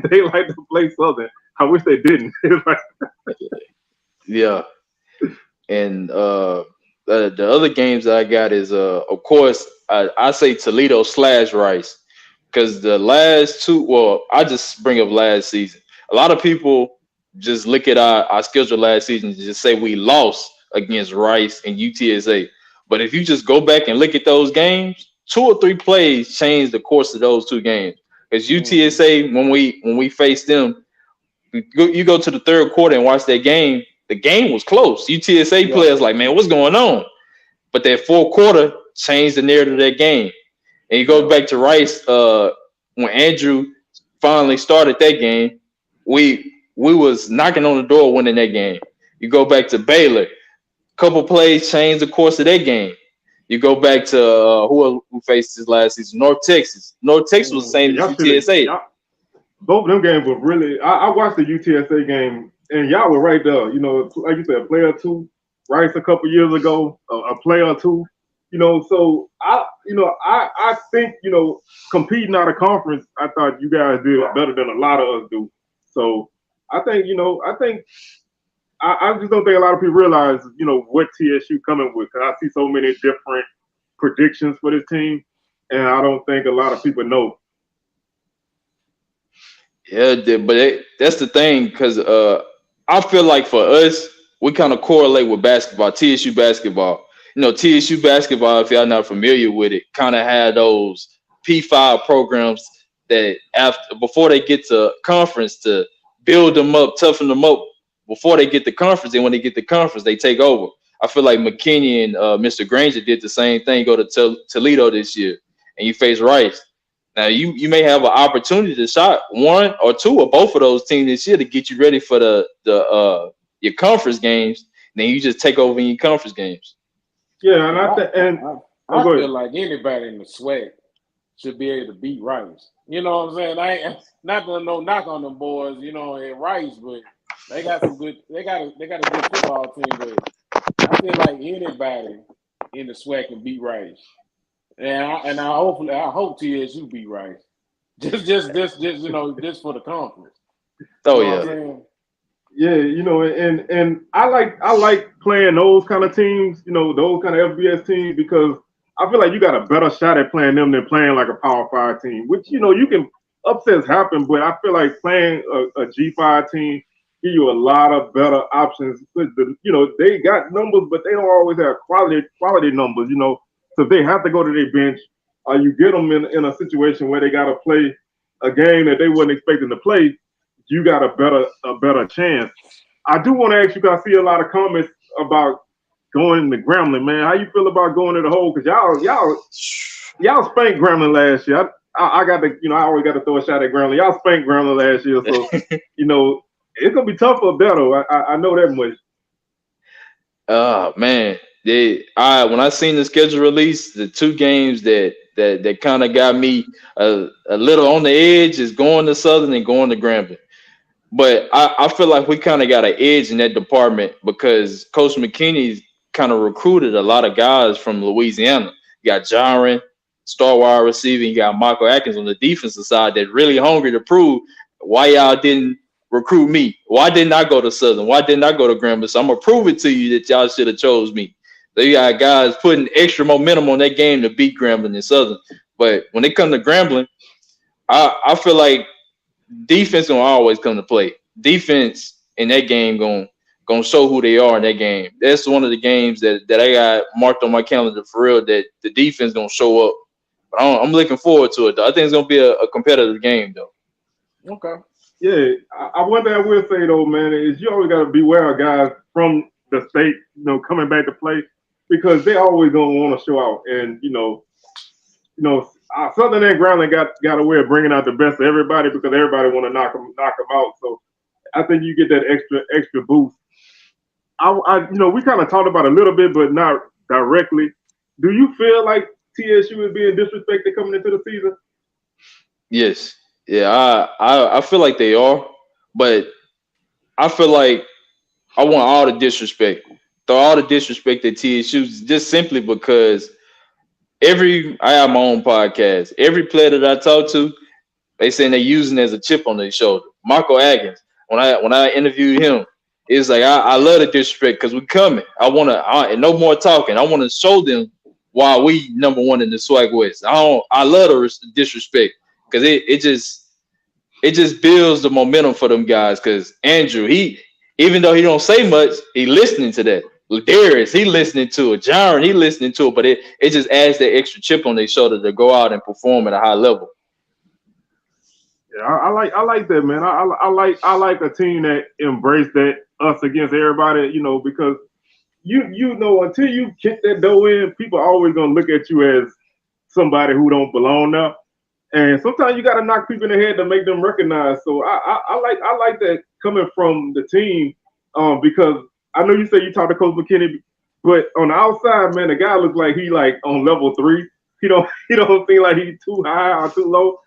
they like to play Southern. I wish they didn't. Yeah, and the other games that I got is of course I say Toledo / Rice, because the last two. Well, I just bring up last season. A lot of people just look at our schedule last season and just say we lost against Rice and UTSA. But if you just go back and look at those games, 2 or 3 plays changed the course of those 2 games. Because UTSA, when we faced them. You go to the third quarter and watch that game. The game was close. UTSA players like, man, what's going on? But that fourth quarter changed the narrative of that game. And you go back to Rice, when Andrew finally started that game, we was knocking on the door winning that game. You go back to Baylor, couple plays changed the course of that game. You go back to who faced this last season, North Texas. North Texas was the same as UTSA. Both of them games were really. I watched the UTSA game, and y'all were right there. You know, like you said, a player or two. Rice a couple years ago, a player or two. You know, so I think competing out of conference, I thought you guys did better than a lot of us do. So I think I just don't think a lot of people realize what TSU coming with, because I see so many different predictions for this team, and I don't think a lot of people know. Yeah, but that's the thing, because I feel like for us, we kind of correlate with basketball, TSU basketball. TSU basketball, if y'all not familiar with it, kind of had those P5 programs that before they get to conference to build them up, toughen them up before they get to conference. And when they get to conference, they take over. I feel like McKinney and Mr. Granger did the same thing. Go to Toledo this year, and you face Rice. Now you may have an opportunity to shot 1 or 2 or both of those teams this year to get you ready for your conference games. And then you just take over in your conference games. Yeah, and I feel like anybody in the SWAC should be able to beat Rice. You know what I'm saying? I ain't not gonna knock on them boys, at Rice, but they got some good. They got a good football team, but I feel like anybody in the SWAC can beat Rice. And I hope TSU beat Rice. Just for the conference. Oh yeah. Yeah, and I like playing those kind of teams, those kind of FBS teams, because I feel like you got a better shot at playing them than playing like a Power 5 team, which, you can, upsets happen, but I feel like playing a G5 team, give you a lot of better options. They got numbers, but they don't always have quality numbers. So if they have to go to their bench, you get them in a situation where they got to play a game that they wasn't expecting to play. You got a better chance. I do want to ask you, because I see a lot of comments about going to Grambling, man. How you feel about going to the hole? Because y'all spanked Grambling last year. I got to, I always got to throw a shot at Grambling. Y'all spanked Grambling last year, so it's gonna be tough for Beto. I know that much. Oh man, when I seen the schedule release, the two games that kind of got me a little on the edge is going to Southern and going to Grambling. But I feel like we kind of got an edge in that department because Coach McKinney's kind of recruited a lot of guys from Louisiana. You got Jaron, star wide receiver. You got Michael Atkins on the defensive side that really hungry to prove why y'all didn't recruit me. Why didn't I go to Southern? Why didn't I go to Grambling? So I'm going to prove it to you that y'all should have chose me. So you got guys putting extra momentum on that game to beat Grambling and Southern. But when it comes to Grambling, I feel like defense gonna always come to play. Defense in that game gonna show who they are in that game. That's one of the games that I got marked on my calendar for real. That the defense gonna show up. But I'm looking forward to it though. I think it's gonna be a competitive game though. Okay. Yeah, one thing I will say though, man, is you always gotta beware of guys from the state, coming back to play because they always gonna want to show out, and Southern and Grambling got a way of bringing out the best of everybody because everybody want to knock them out. So I think you get that extra boost. We kind of talked about it a little bit, but not directly. Do you feel like TSU is being disrespected coming into the season? Yes. Yeah, I feel like they are, but I feel like I want all the disrespect. Throw all the disrespect at TSU just simply because I have my own podcast. Every player that I talk to, they saying they're using it as a chip on their shoulder. Michael Atkins, when I interviewed him, it's like I love the disrespect because we coming. And no more talking. I want to show them why we number one in the SWAC West. I love the disrespect because it just builds the momentum for them guys. Because Andrew, even though he don't say much, he listening to that. Darius, he listening to it. Jaron, he listening to it, but it just adds that extra chip on their shoulder to go out and perform at a high level. Yeah, I like that, man. I like a team that embrace that us against everybody, because until you kick that door in, people are always gonna look at you as somebody who don't belong there. And sometimes you gotta knock people in the head to make them recognize. So I like that coming from the team, because I know you say you talked to Coach McKinney, but on the outside, man, the guy looks like he like on level 3. He don't seem like he's too high or too low.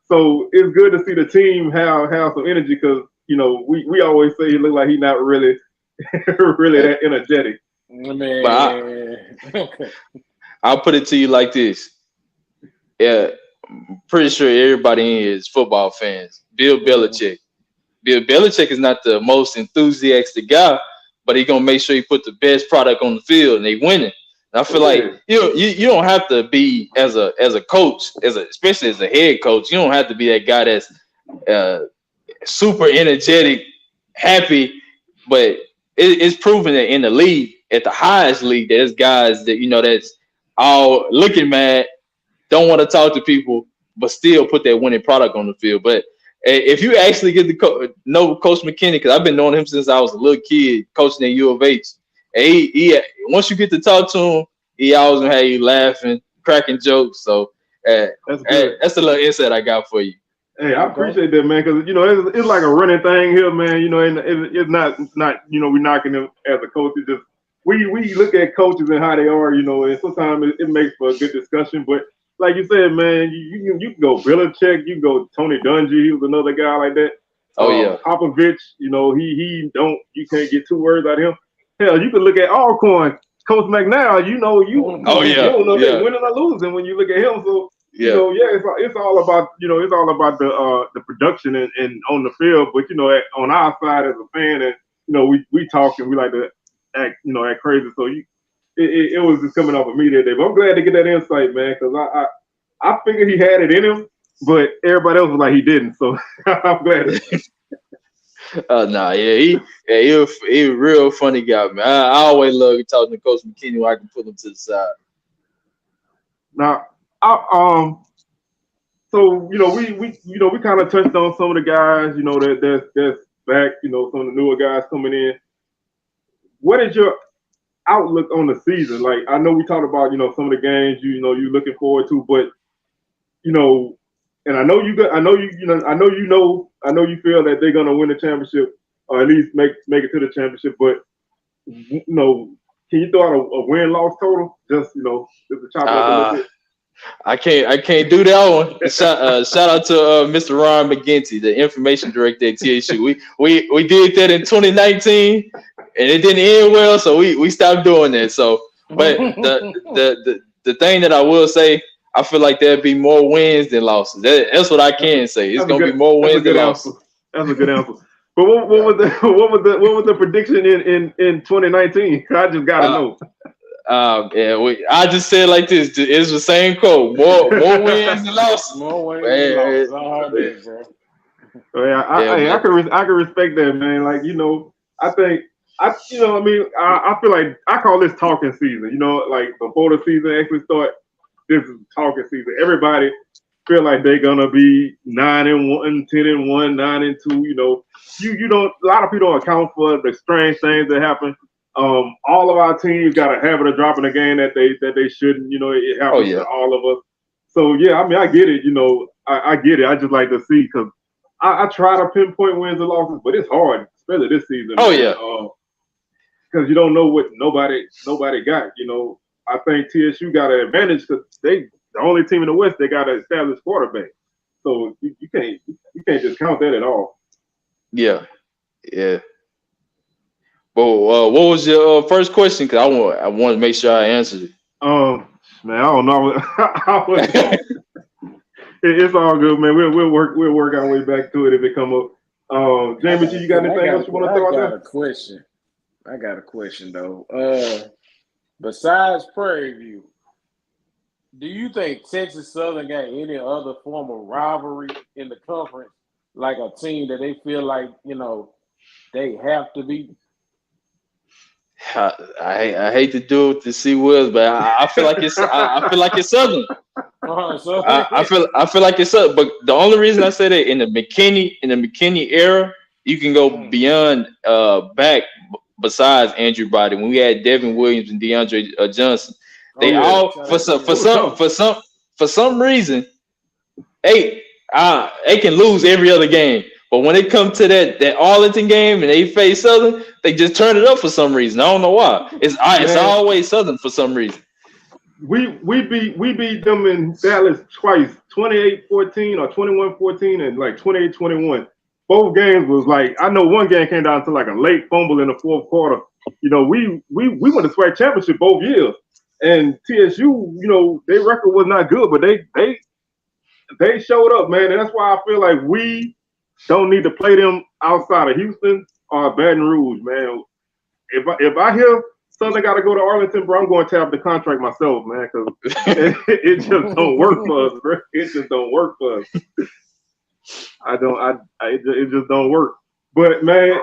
So it's good to see the team have some energy because we always say he look like he's not really that energetic. Man. But I'll put it to you like this. Yeah, I'm pretty sure everybody in here is football fans. Bill Belichick. Bill Belichick is not the most enthusiastic guy, but he's gonna make sure he put the best product on the field and they winning. And I feel like you don't have to be as a coach, especially as a head coach. You don't have to be that guy that's super energetic, happy. But it's proven that in the league, at the highest league, there's guys that that's all looking mad, don't want to talk to people, but still put that winning product on the field. But if you actually get to know Coach McKinney, because I've been knowing him since I was a little kid, coaching at U of H. And he once you get to talk to him, he always gonna have you laughing, cracking jokes. So that's a little insight I got for you. Hey, I appreciate that, man, because it's like a running thing here, man. And it's not we knocking him as a coach. It's just we look at coaches and how they are, and sometimes it makes for a good discussion. But like you said, man, you can go Belichick, you can go Tony Dungy. He was another guy like that. Oh yeah, Popovich. You can't get 2 words out of him. Hell, you can look at Alcorn, Coach McNair. You don't know if they're winning or losing when you look at him. So it's all about the production and on the field. But on our side as a fan, and we talk and we like to act crazy. So it was just coming off of me that day. But I'm glad to get that insight, man, because I figured he had it in him, but everybody else was like he didn't. So I'm glad. Nah, he a real funny guy, man. I always love talking to Coach McKinney when I can put him to the side. Now, so we kind of touched on some of the guys, that's back, some of the newer guys coming in. What is your outlook on the season? Like, I know we talked about, some of the games you're looking forward to, but and I know you feel that they're gonna win the championship or at least make it to the championship, but can you throw out a win-loss total? Just just to chop it up a little bit. I can't do that one. Shout out to Mr. Ron McGinty, the information director at TSU. We did that in 2019, and it didn't end well, so we stopped doing that. So, but the thing that I will say, I feel like there'll be more wins than losses. That's what I can say. It's gonna be more wins than losses. That's a good answer. But what was the prediction in 2019? I just gotta know. I just said it like this. It's the same quote. More wins than losses. More wins than losses. I can respect that, man. Like, I think I feel like I call this talking season. Like before the season actually start, this is talking season. Everybody feel like they're gonna be 9-1, 10-1, 9-2. You don't. A lot of people don't account for the strange things that happen. All of our teams got a habit of dropping a game that they shouldn't. It happens to all of us. So yeah, I get it. I get it. I just like to see because I try to pinpoint wins and losses, but it's hard, especially this season. Because you don't know what nobody got. I think TSU got an advantage because they the only team in the West. They got an established quarterback, so you can't discount that at all. Yeah. Well, what was your first question? Because I want to make sure I answered it. Man, I don't know. It's all good, man. We'll work our way back to it if it come up. Jamie, you got anything else you want to throw out there? I got a question though. Besides Prairie View, do you think Texas Southern got any other form of rivalry in the conference, like a team that they feel like they have to beat? I hate to do it to see Wills, but I feel like it's I feel like it's Southern. I feel like it's Southern. But the only reason I say that in the McKinney era, you can go beyond back besides Andrew Body when we had Devin Williams and DeAndre Johnson. They all for some reason they can lose every other game. But when it comes to that Arlington game and they face Southern, they just turn it up for some reason. I don't know why. It's always Southern for some reason. We beat them in Dallas twice, 28-14 or 21-14 and like 28-21. Both games was like, I know one game came down to like a late fumble in the fourth quarter. We won the SWAC championship both years. And TSU, their record was not good, but they showed up, man. And that's why I feel like we don't need to play them outside of Houston or Baton Rouge, man. If I hear Southern got to go to Arlington, bro, I'm going to tap the contract myself, man, because it just don't work for us, bro. It just don't work for us. It just don't work. But man,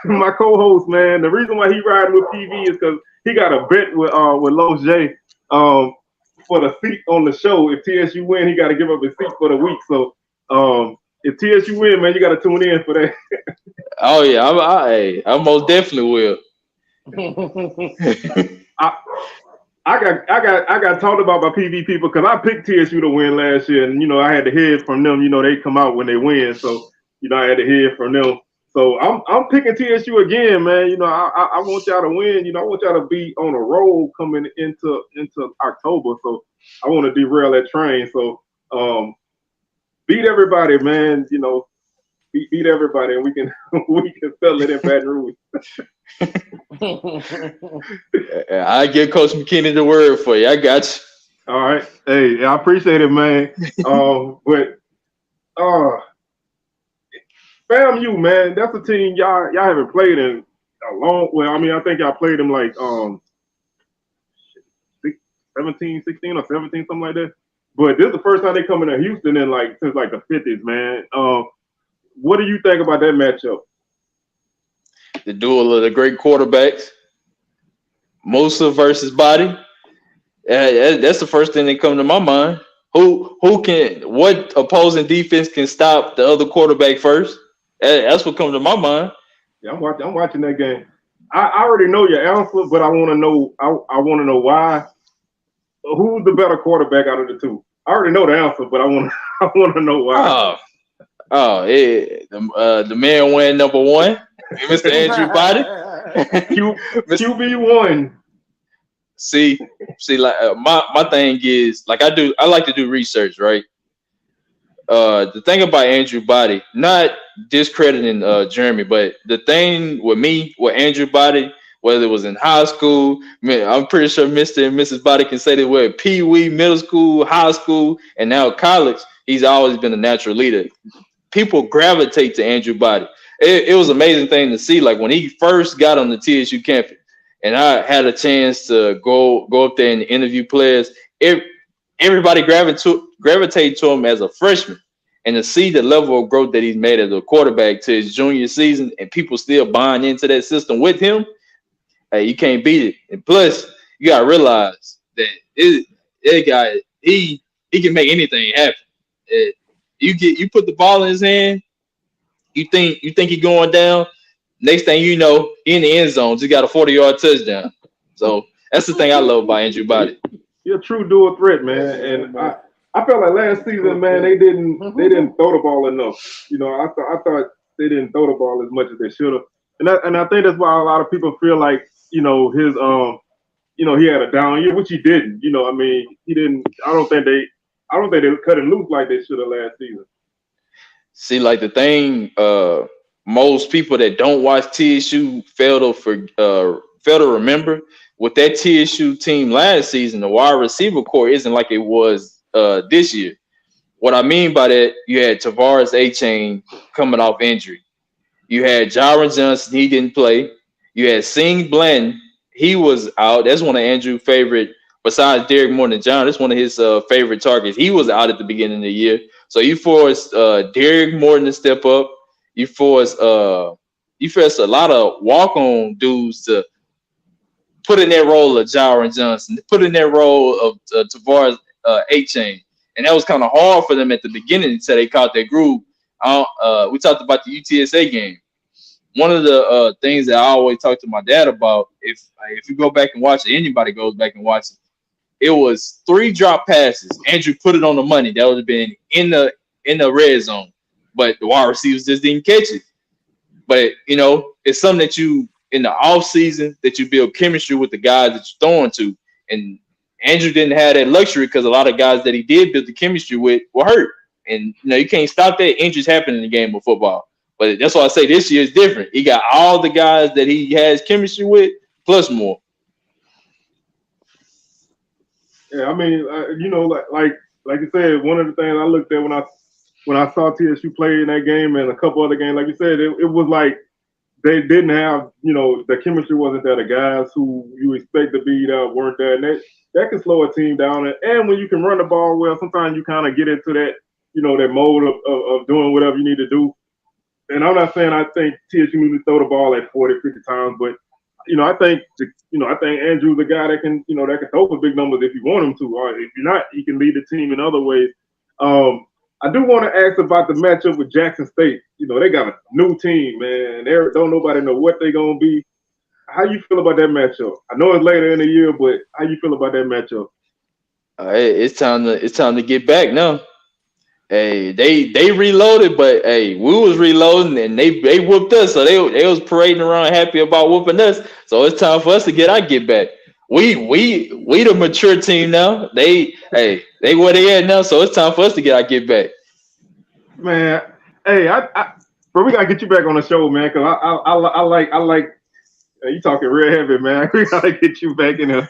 my co-host, man, the reason why he riding with PV is because he got a bet with Los J for the seat on the show. If TSU win, he got to give up his seat for the week. So if TSU win, man, you got to tune in for that. Oh yeah, I most definitely will. I got talked about by PV people because I picked TSU to win last year, and I had to hear from them. They come out when they win, so I had to hear from them. So I'm picking TSU again, man. I want y'all to win. I want y'all to be on a roll coming into October. So I want to derail that train. So beat everybody, man. Beat everybody, and we can settle it in Baton Rouge. I give Coach McKinney the word for you. I got you. All right. Hey, I appreciate it, man. But FAMU, man, that's a team y'all haven't played in a long. Well, I mean, I think y'all played them like 16 or 17, something like that. But this is the first time they coming to Houston in since the 50s, man. What do you think about that matchup? The duel of the great quarterbacks, Musa versus Body. That's the first thing that comes to my mind. What opposing defense can stop the other quarterback first? That's what comes to my mind. Yeah, I'm watching that game. I already know your answer, but I want to know. I want to know why. Who's the better quarterback out of the two? I already know the answer, but I want to know why. The man win number one, Mr. Andrew Body. QB1. See, like my thing is like I like to do research, right? The thing about Andrew Body, not discrediting Jeremy, but the thing with me with Andrew Body, whether it was in high school, man, I'm pretty sure Mr. and Mrs. Body can say that we're Pee Wee, middle school, high school, and now college. He's always been a natural leader. People gravitate to Andrew Body. It was an amazing thing to see. Like when he first got on the TSU campus, and I had a chance to go up there and interview players. Everybody gravitated to him as a freshman, and to see the level of growth that he's made as a quarterback to his junior season, and people still buying into that system with him. Hey, you can't beat it. And plus, you gotta realize that that guy he can make anything happen. You put the ball in his hand, you think he's going down. Next thing you know, he in the end zone, just got a 40-yard touchdown. So that's the thing I love about Andrew Body. You're a true dual threat, man. And I felt like last season, man, they didn't throw the ball enough. You know, I thought they didn't throw the ball as much as they should have. And I think that's why a lot of people feel like, you know, his he had a down year, which he didn't. You know, I mean, he didn't. I don't think they cut him loose like they should have last season. See, like the thing, most people that don't watch TSU fail to remember with that TSU team last season, the wide receiver core isn't like it was this year. What I mean by that, you had Tavares A-Chain coming off injury. You had Jaron Johnson, he didn't play. You had Sing Blanton, he was out. That's one of Andrew's favorite, besides Derek Morton and John, that's one of his favorite targets. He was out at the beginning of the year. So you forced Derek Morton to step up. You forced a lot of walk-on dudes to put in that role of Jaron Johnson, put in that role of Tavares A-Chain. And that was kind of hard for them at the beginning until they caught their groove. We talked about the UTSA game. One of the things that I always talk to my dad about, if you go back and watch it, anybody goes back and watch it, it was 3 drop passes. Andrew put it on the money. That would have been in the red zone, but the wide receivers just didn't catch it. But you know, it's something that you in the off season that you build chemistry with the guys that you're throwing to, and Andrew didn't have that luxury because a lot of guys that he did build the chemistry with were hurt, and you know you can't stop that. Injuries happen in the game of football, but that's why I say this year is different. He got all the guys that he has chemistry with plus more. Yeah, I mean, you know, like you said, one of the things I looked at when I saw TSU play in that game and a couple other games, like you said, it was like they didn't have, you know, the chemistry wasn't there. The guys who you expect to be there weren't there, and that can slow a team down. And when you can run the ball well, sometimes you kind of get into that, you know, that mode of doing whatever you need to do. And I'm not saying I think TSU needs to throw the ball at 40, 50 times, but you know, I think Andrew's a guy that can throw for big numbers if you want him to, or if you're not, he can lead the team in other ways. I do want to ask about the matchup with Jackson State. You know, they got a new team, man. Don't nobody know what they're gonna be. How you feel about that matchup? I know it's later in the year, but how you feel about that matchup? It's time to get back now. Hey, they reloaded, but hey, we was reloading and they whooped us, so they was parading around happy about whooping us. So it's time for us to get back. We the mature team now. They where they at now, so it's time for us to get back. Man, hey, bro, we gotta get you back on the show, man, because I like you talking real heavy, man. We gotta get you back in there.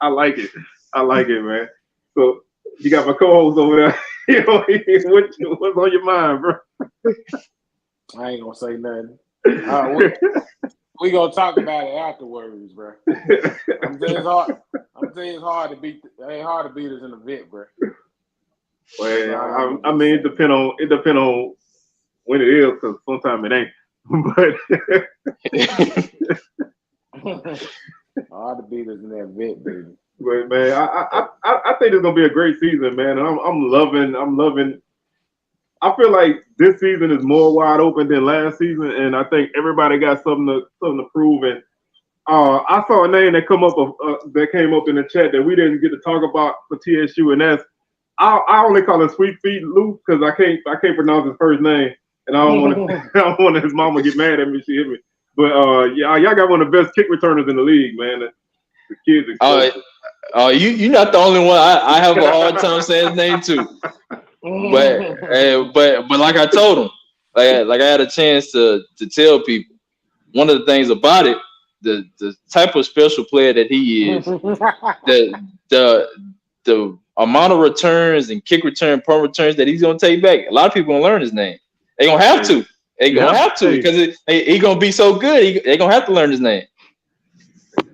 I like it, man. So. You got my co-host over there. You know, what's on your mind, bro? I ain't gonna say nothing. We gonna talk about it afterwards, bro. I'm saying it's hard to beat. It ain't hard to beat us in the vet, bro. Well, I mean, it depend on when it is, because sometimes it ain't. All the beaters in that vet, baby. But man, I think it's gonna be a great season, man. And I'm loving. I feel like this season is more wide open than last season, and I think everybody got something to prove. And I saw a name that that came up in the chat that we didn't get to talk about for TSU, and that's I only call him Sweet Feet Lou because I can't pronounce his first name, and I don't want his mama get mad at me. She hit me. But y'all got one of the best kick returners in the league, man. The kids. You're not the only one. I have a hard time saying his name too. But like I told him, like I had a chance to tell people, one of the things about it, the type of special player that he is, the amount of returns and kick return, punt returns that he's gonna take back. A lot of people gonna learn his name. They gonna have to. They gonna have to because he gonna be so good. They gonna have to learn his name.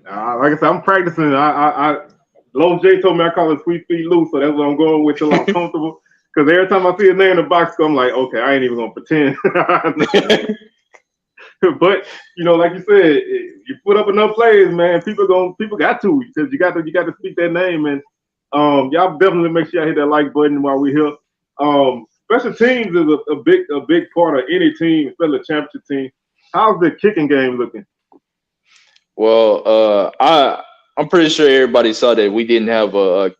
Like I said, I'm practicing. Low J told me I call it Sweet Feet Lou, so that's what I'm going with till I'm comfortable. Because every time I see his name in the box, I'm like, okay, I ain't even gonna pretend. But like you said, you put up enough plays, man. People got to, because you got to speak that name, and y'all definitely make sure y'all hit that like button while we're here. Special teams is a big part of any team, especially a championship team. How's the kicking game looking? Well, I'm pretty sure everybody saw that we didn't have a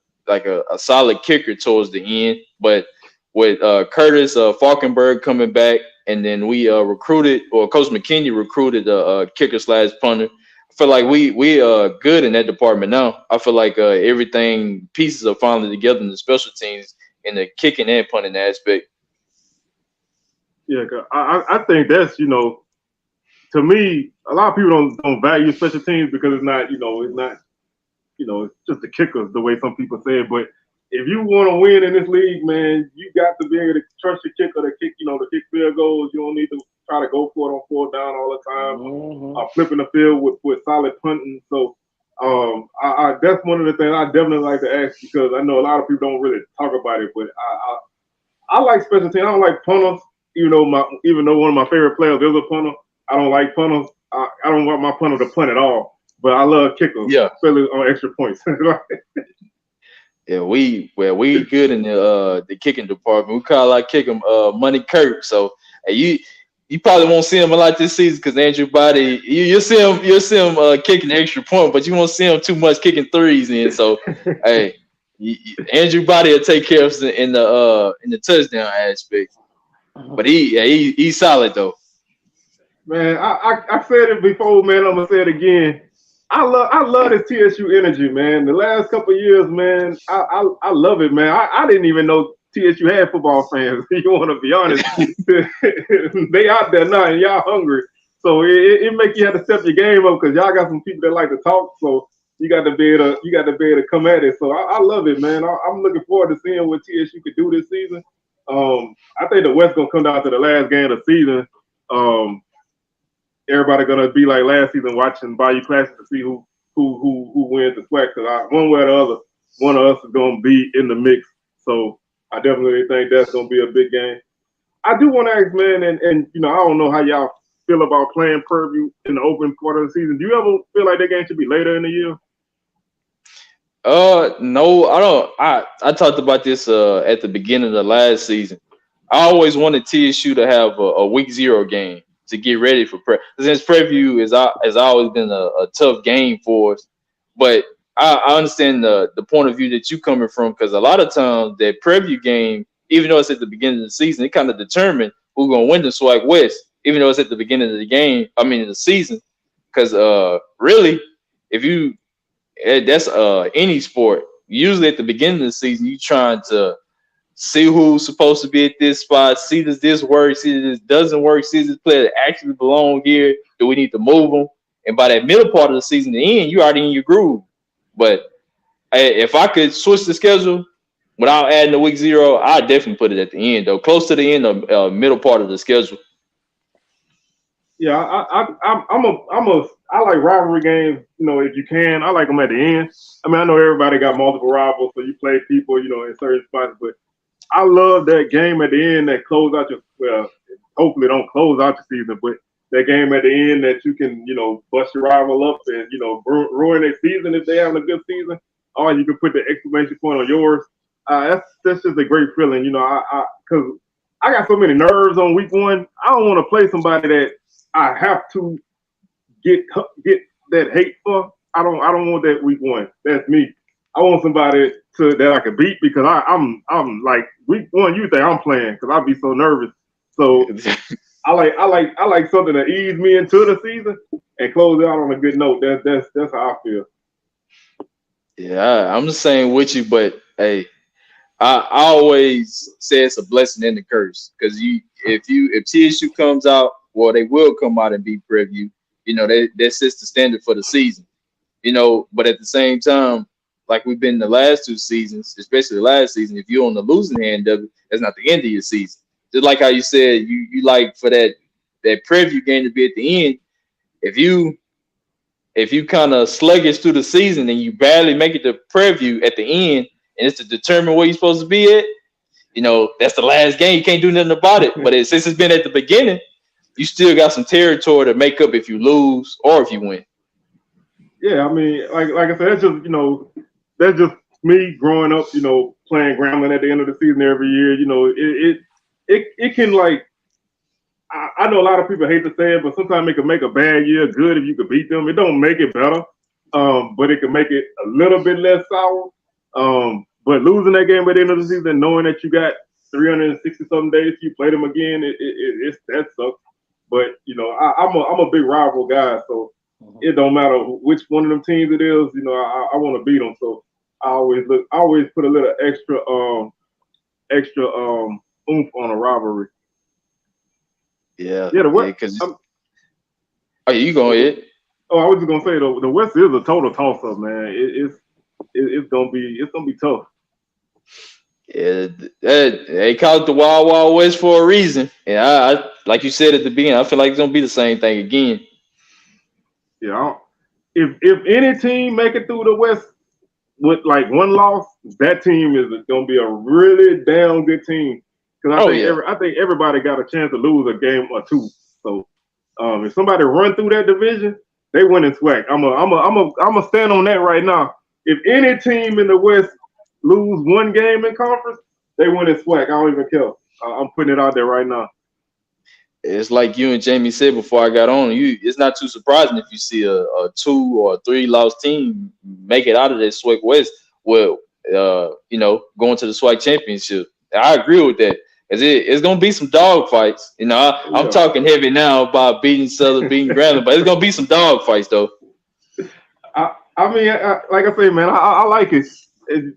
solid kicker towards the end, but with Curtis Falkenberg coming back, and then we recruited, or Coach McKinney recruited a kicker / punter. I feel like we are good in that department now. I feel like everything pieces are finally together in the special teams in the kicking and punting aspect. Yeah, I think that's to me, a lot of people don't value special teams because it's not it's just the kickers the way some people say it. But if you want to win in this league, man, you got to be able to trust your kicker to kick to kick field goals. You don't need to try to go for it on 4th down all the time. Mm-hmm. Flipping the field with solid punting. So that's one of the things I definitely like to ask, because I know a lot of people don't really talk about it, but I like special teams. I don't like punters, even though one of my favorite players is a punter. I don't like punters. I don't want my punter to punt at all. But I love kickers, especially on extra points. Yeah, we good in the kicking department. We call our kicker Money Kurt. So you probably won't see him a lot this season because Andrew Body, you'll see him kicking extra point, but you won't see him too much kicking threes in. So hey, Andrew Body will take care of us in the touchdown aspect. But he's solid though. Man, I said it before, man. I'm gonna say it again. I love this TSU energy, man. The last couple of years, man, I love it, man. I didn't even know TSU had football fans. You want to be honest? They out there now, and y'all hungry. So it make you have to step your game up, because y'all got some people that like to talk. So you got to be able to come at it. So I love it, man. I'm looking forward to seeing what TSU could do this season. I think the West gonna come down to the last game of the season. Everybody gonna be like last season, watching Bayou Classic to see who wins the SWAC. Because one way or the other, one of us is gonna be in the mix. So I definitely think that's gonna be a big game. I do want to ask, man, and I don't know how y'all feel about playing Purview in the open part of the season. Do you ever feel like that game should be later in the year? No, I don't. I talked about this at the beginning of the last season. I always wanted TSU to have a week 0 game to get ready for prep. Since Preview has always been a tough game for us, but I understand the point of view that you coming from, because a lot of times that Preview game, even though it's at the beginning of the season, it kind of determines who's gonna win the SWAC West, even though it's at the beginning of the game. I mean, the season, because really, that's any sport. Usually at the beginning of the season, you trying to see who's supposed to be at this spot, see does this work, see does this doesn't work, see does this player actually belong here, do we need to move them? And by that middle part of the season, the end, you already in your groove. But if I could switch the schedule without adding the week 0, I'd definitely put it at the end, though, close to the end of middle part of the schedule. Yeah, I like rivalry games. If you can, I like them at the end. I mean, I know everybody got multiple rivals, so you play people, in certain spots, but I love that game at the end that close out hopefully don't close out the season, but that game at the end that you can, bust your rival up and, ruin their season if they having a good season, or you can put the exclamation point on yours. That's just a great feeling, because I got so many nerves on week one. I don't want to play somebody that I have to get that hate for. I don't want that week one. That's me. I want somebody that I can beat because I'm like week one. You think I'm playing because I'd be so nervous. So I like something to ease me into the season and close out on a good note. That's how I feel. Yeah, I'm the same with you, but hey, I always say it's a blessing and a curse because if TSU comes out, well, they will come out and beat Preview. That sets the standard for the season. But at the same time, like we've been the last two seasons, especially the last season, if you're on the losing end of it, that's not the end of your season. Just like how you said, you like for that Preview game to be at the end. If you kind of sluggish through the season and you barely make it to Preview at the end, and it's to determine where you're supposed to be at, that's the last game. You can't do nothing about it. But since it's been at the beginning, you still got some territory to make up if you lose or if you win. Yeah, I mean, like I said, that's just me growing up, playing Grambling at the end of the season every year. It can I know a lot of people hate to say it, but sometimes it can make a bad year good if you could beat them. It don't make it better, but it can make it a little bit less sour. But losing that game at the end of the season, knowing that you got 360-something days to play them again, that sucks. But I'm a big rival guy, so it don't matter which one of them teams it is. I want to beat them, so I always put a little extra oomph on a rivalry. Yeah. The West. You go ahead. Oh, I was just gonna say the West is a total toss up, man. It's gonna be tough. Yeah, they call it the Wild Wild West for a reason. And I like you said at the beginning, I feel like it's gonna be the same thing again. Yeah, if any team make it through the West with like one loss, that team is gonna be a really damn good team. Because I think everybody got a chance to lose a game or two. So if somebody run through that division, they win in SWAC. I'm a stand on that right now. If any team in the West lose one game in conference, they win in SWAC. I don't even care. I'm putting it out there right now. It's like you and Jamie said before I got on. It's not too surprising if you see a 2 or 3 loss team make it out of that SWAC West. Well, going to the SWAC championship. I agree with that. It's gonna be some dog fights. I'm talking heavy now about beating Southern, beating Grambling, but it's gonna be some dog fights though. I mean, like I say, man, I like it.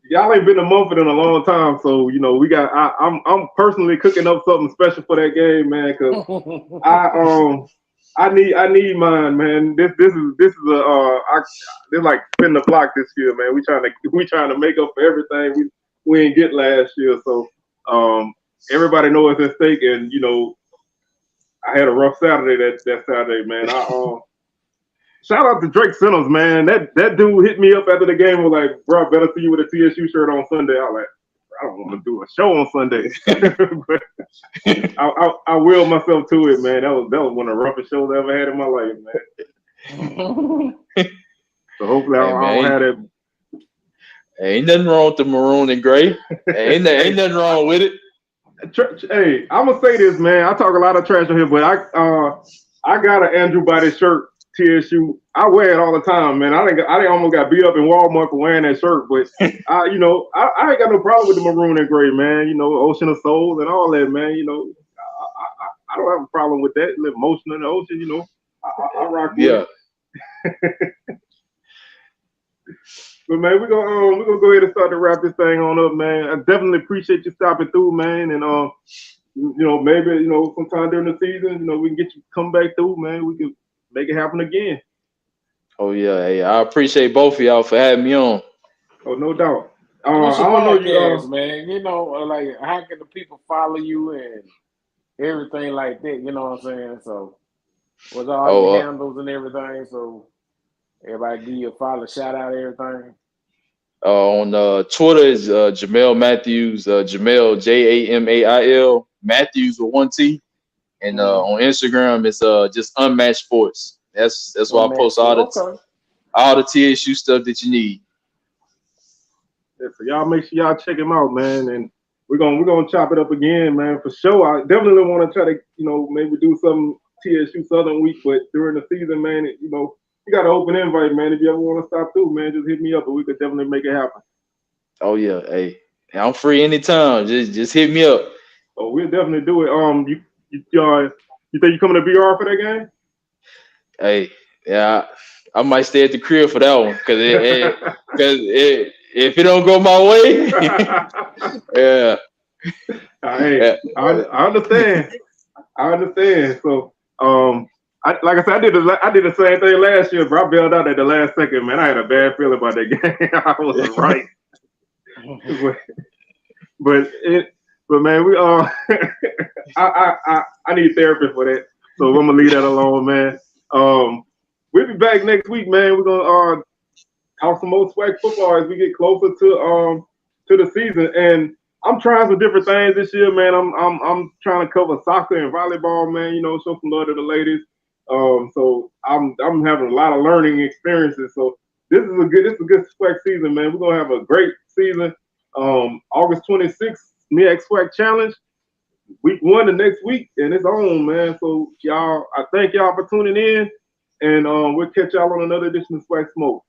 Y'all ain't been to Mumford in a long time, so we got. I'm personally cooking up something special for that game, man, because I need mine, man. This is like spin the block this year, man. We trying to make up for everything we didn't get last year, so everybody knows it's at stake, and I had a rough Saturday that Saturday, man. Shout out to Drake Sinners, man. That dude hit me up after the game. Was like, bro, better see you with a TSU shirt on Sunday. I was like, I don't want to do a show on Sunday, but I willed myself to it, man. That was one of the roughest shows I ever had in my life, man. So hopefully I don't have that. Ain't nothing wrong with the maroon and gray. Ain't nothing wrong with it. Hey, I'm gonna say this, man. I talk a lot of trash on here, but I got an Andrew Body shirt. TSU, I wear it all the time, man. I think almost got beat up in Walmart for wearing that shirt, but I ain't got no problem with the maroon and gray, man. Ocean of Souls and all that, man. I don't have a problem with that. Live motion in the ocean, I rock with it. But man, we're gonna go ahead and start to wrap this thing on up, man. I definitely appreciate you stopping through, man, and maybe sometime during the season, we can get you come back through, man. We can make it happen again. Oh yeah, hey, I appreciate both of y'all for having me on. Oh, no doubt. I don't know you, man. Like how can the people follow you and everything like that? You know what I'm saying? So, with all the handles and everything, so everybody give you a follow, shout out, everything. On Twitter is Jamel Matthews, Jamail Jamail Matthews with 1 T, And on Instagram, it's just Unmatched Sports. That's why I post all the TSU stuff that you need. Yeah, so y'all make sure y'all check him out, man. And we're gonna chop it up again, man, for sure. I definitely want to try to, maybe do some TSU Southern week, but during the season, man, you got an open invite, man. If you ever want to stop through, man, just hit me up, and we could definitely make it happen. Oh yeah, hey, I'm free anytime. Just hit me up. Oh, we'll definitely do it. You think you coming to BR for that game? Hey, yeah, I might stay at the crib for that one because if it don't go my way, yeah. Hey, I understand. I understand. So, like I said, I did the same thing last year, bro. I bailed out at the last second, man. I had a bad feeling about that game. I was right. but man, we I need therapy for that. So I'm gonna leave that alone, man. We'll be back next week, man. We're gonna talk some more SWAC football as we get closer to the season. And I'm trying some different things this year, man. I'm trying to cover soccer and volleyball, man. Show some love to the ladies. So I'm having a lot of learning experiences. So this is a good SWAC season, man. We're gonna have a great season. August 26th, MEAC SWAC Challenge. Week 1 the next week, and it's on, man. So y'all, I thank y'all for tuning in, and we'll catch y'all on another edition of SWAC Smoke.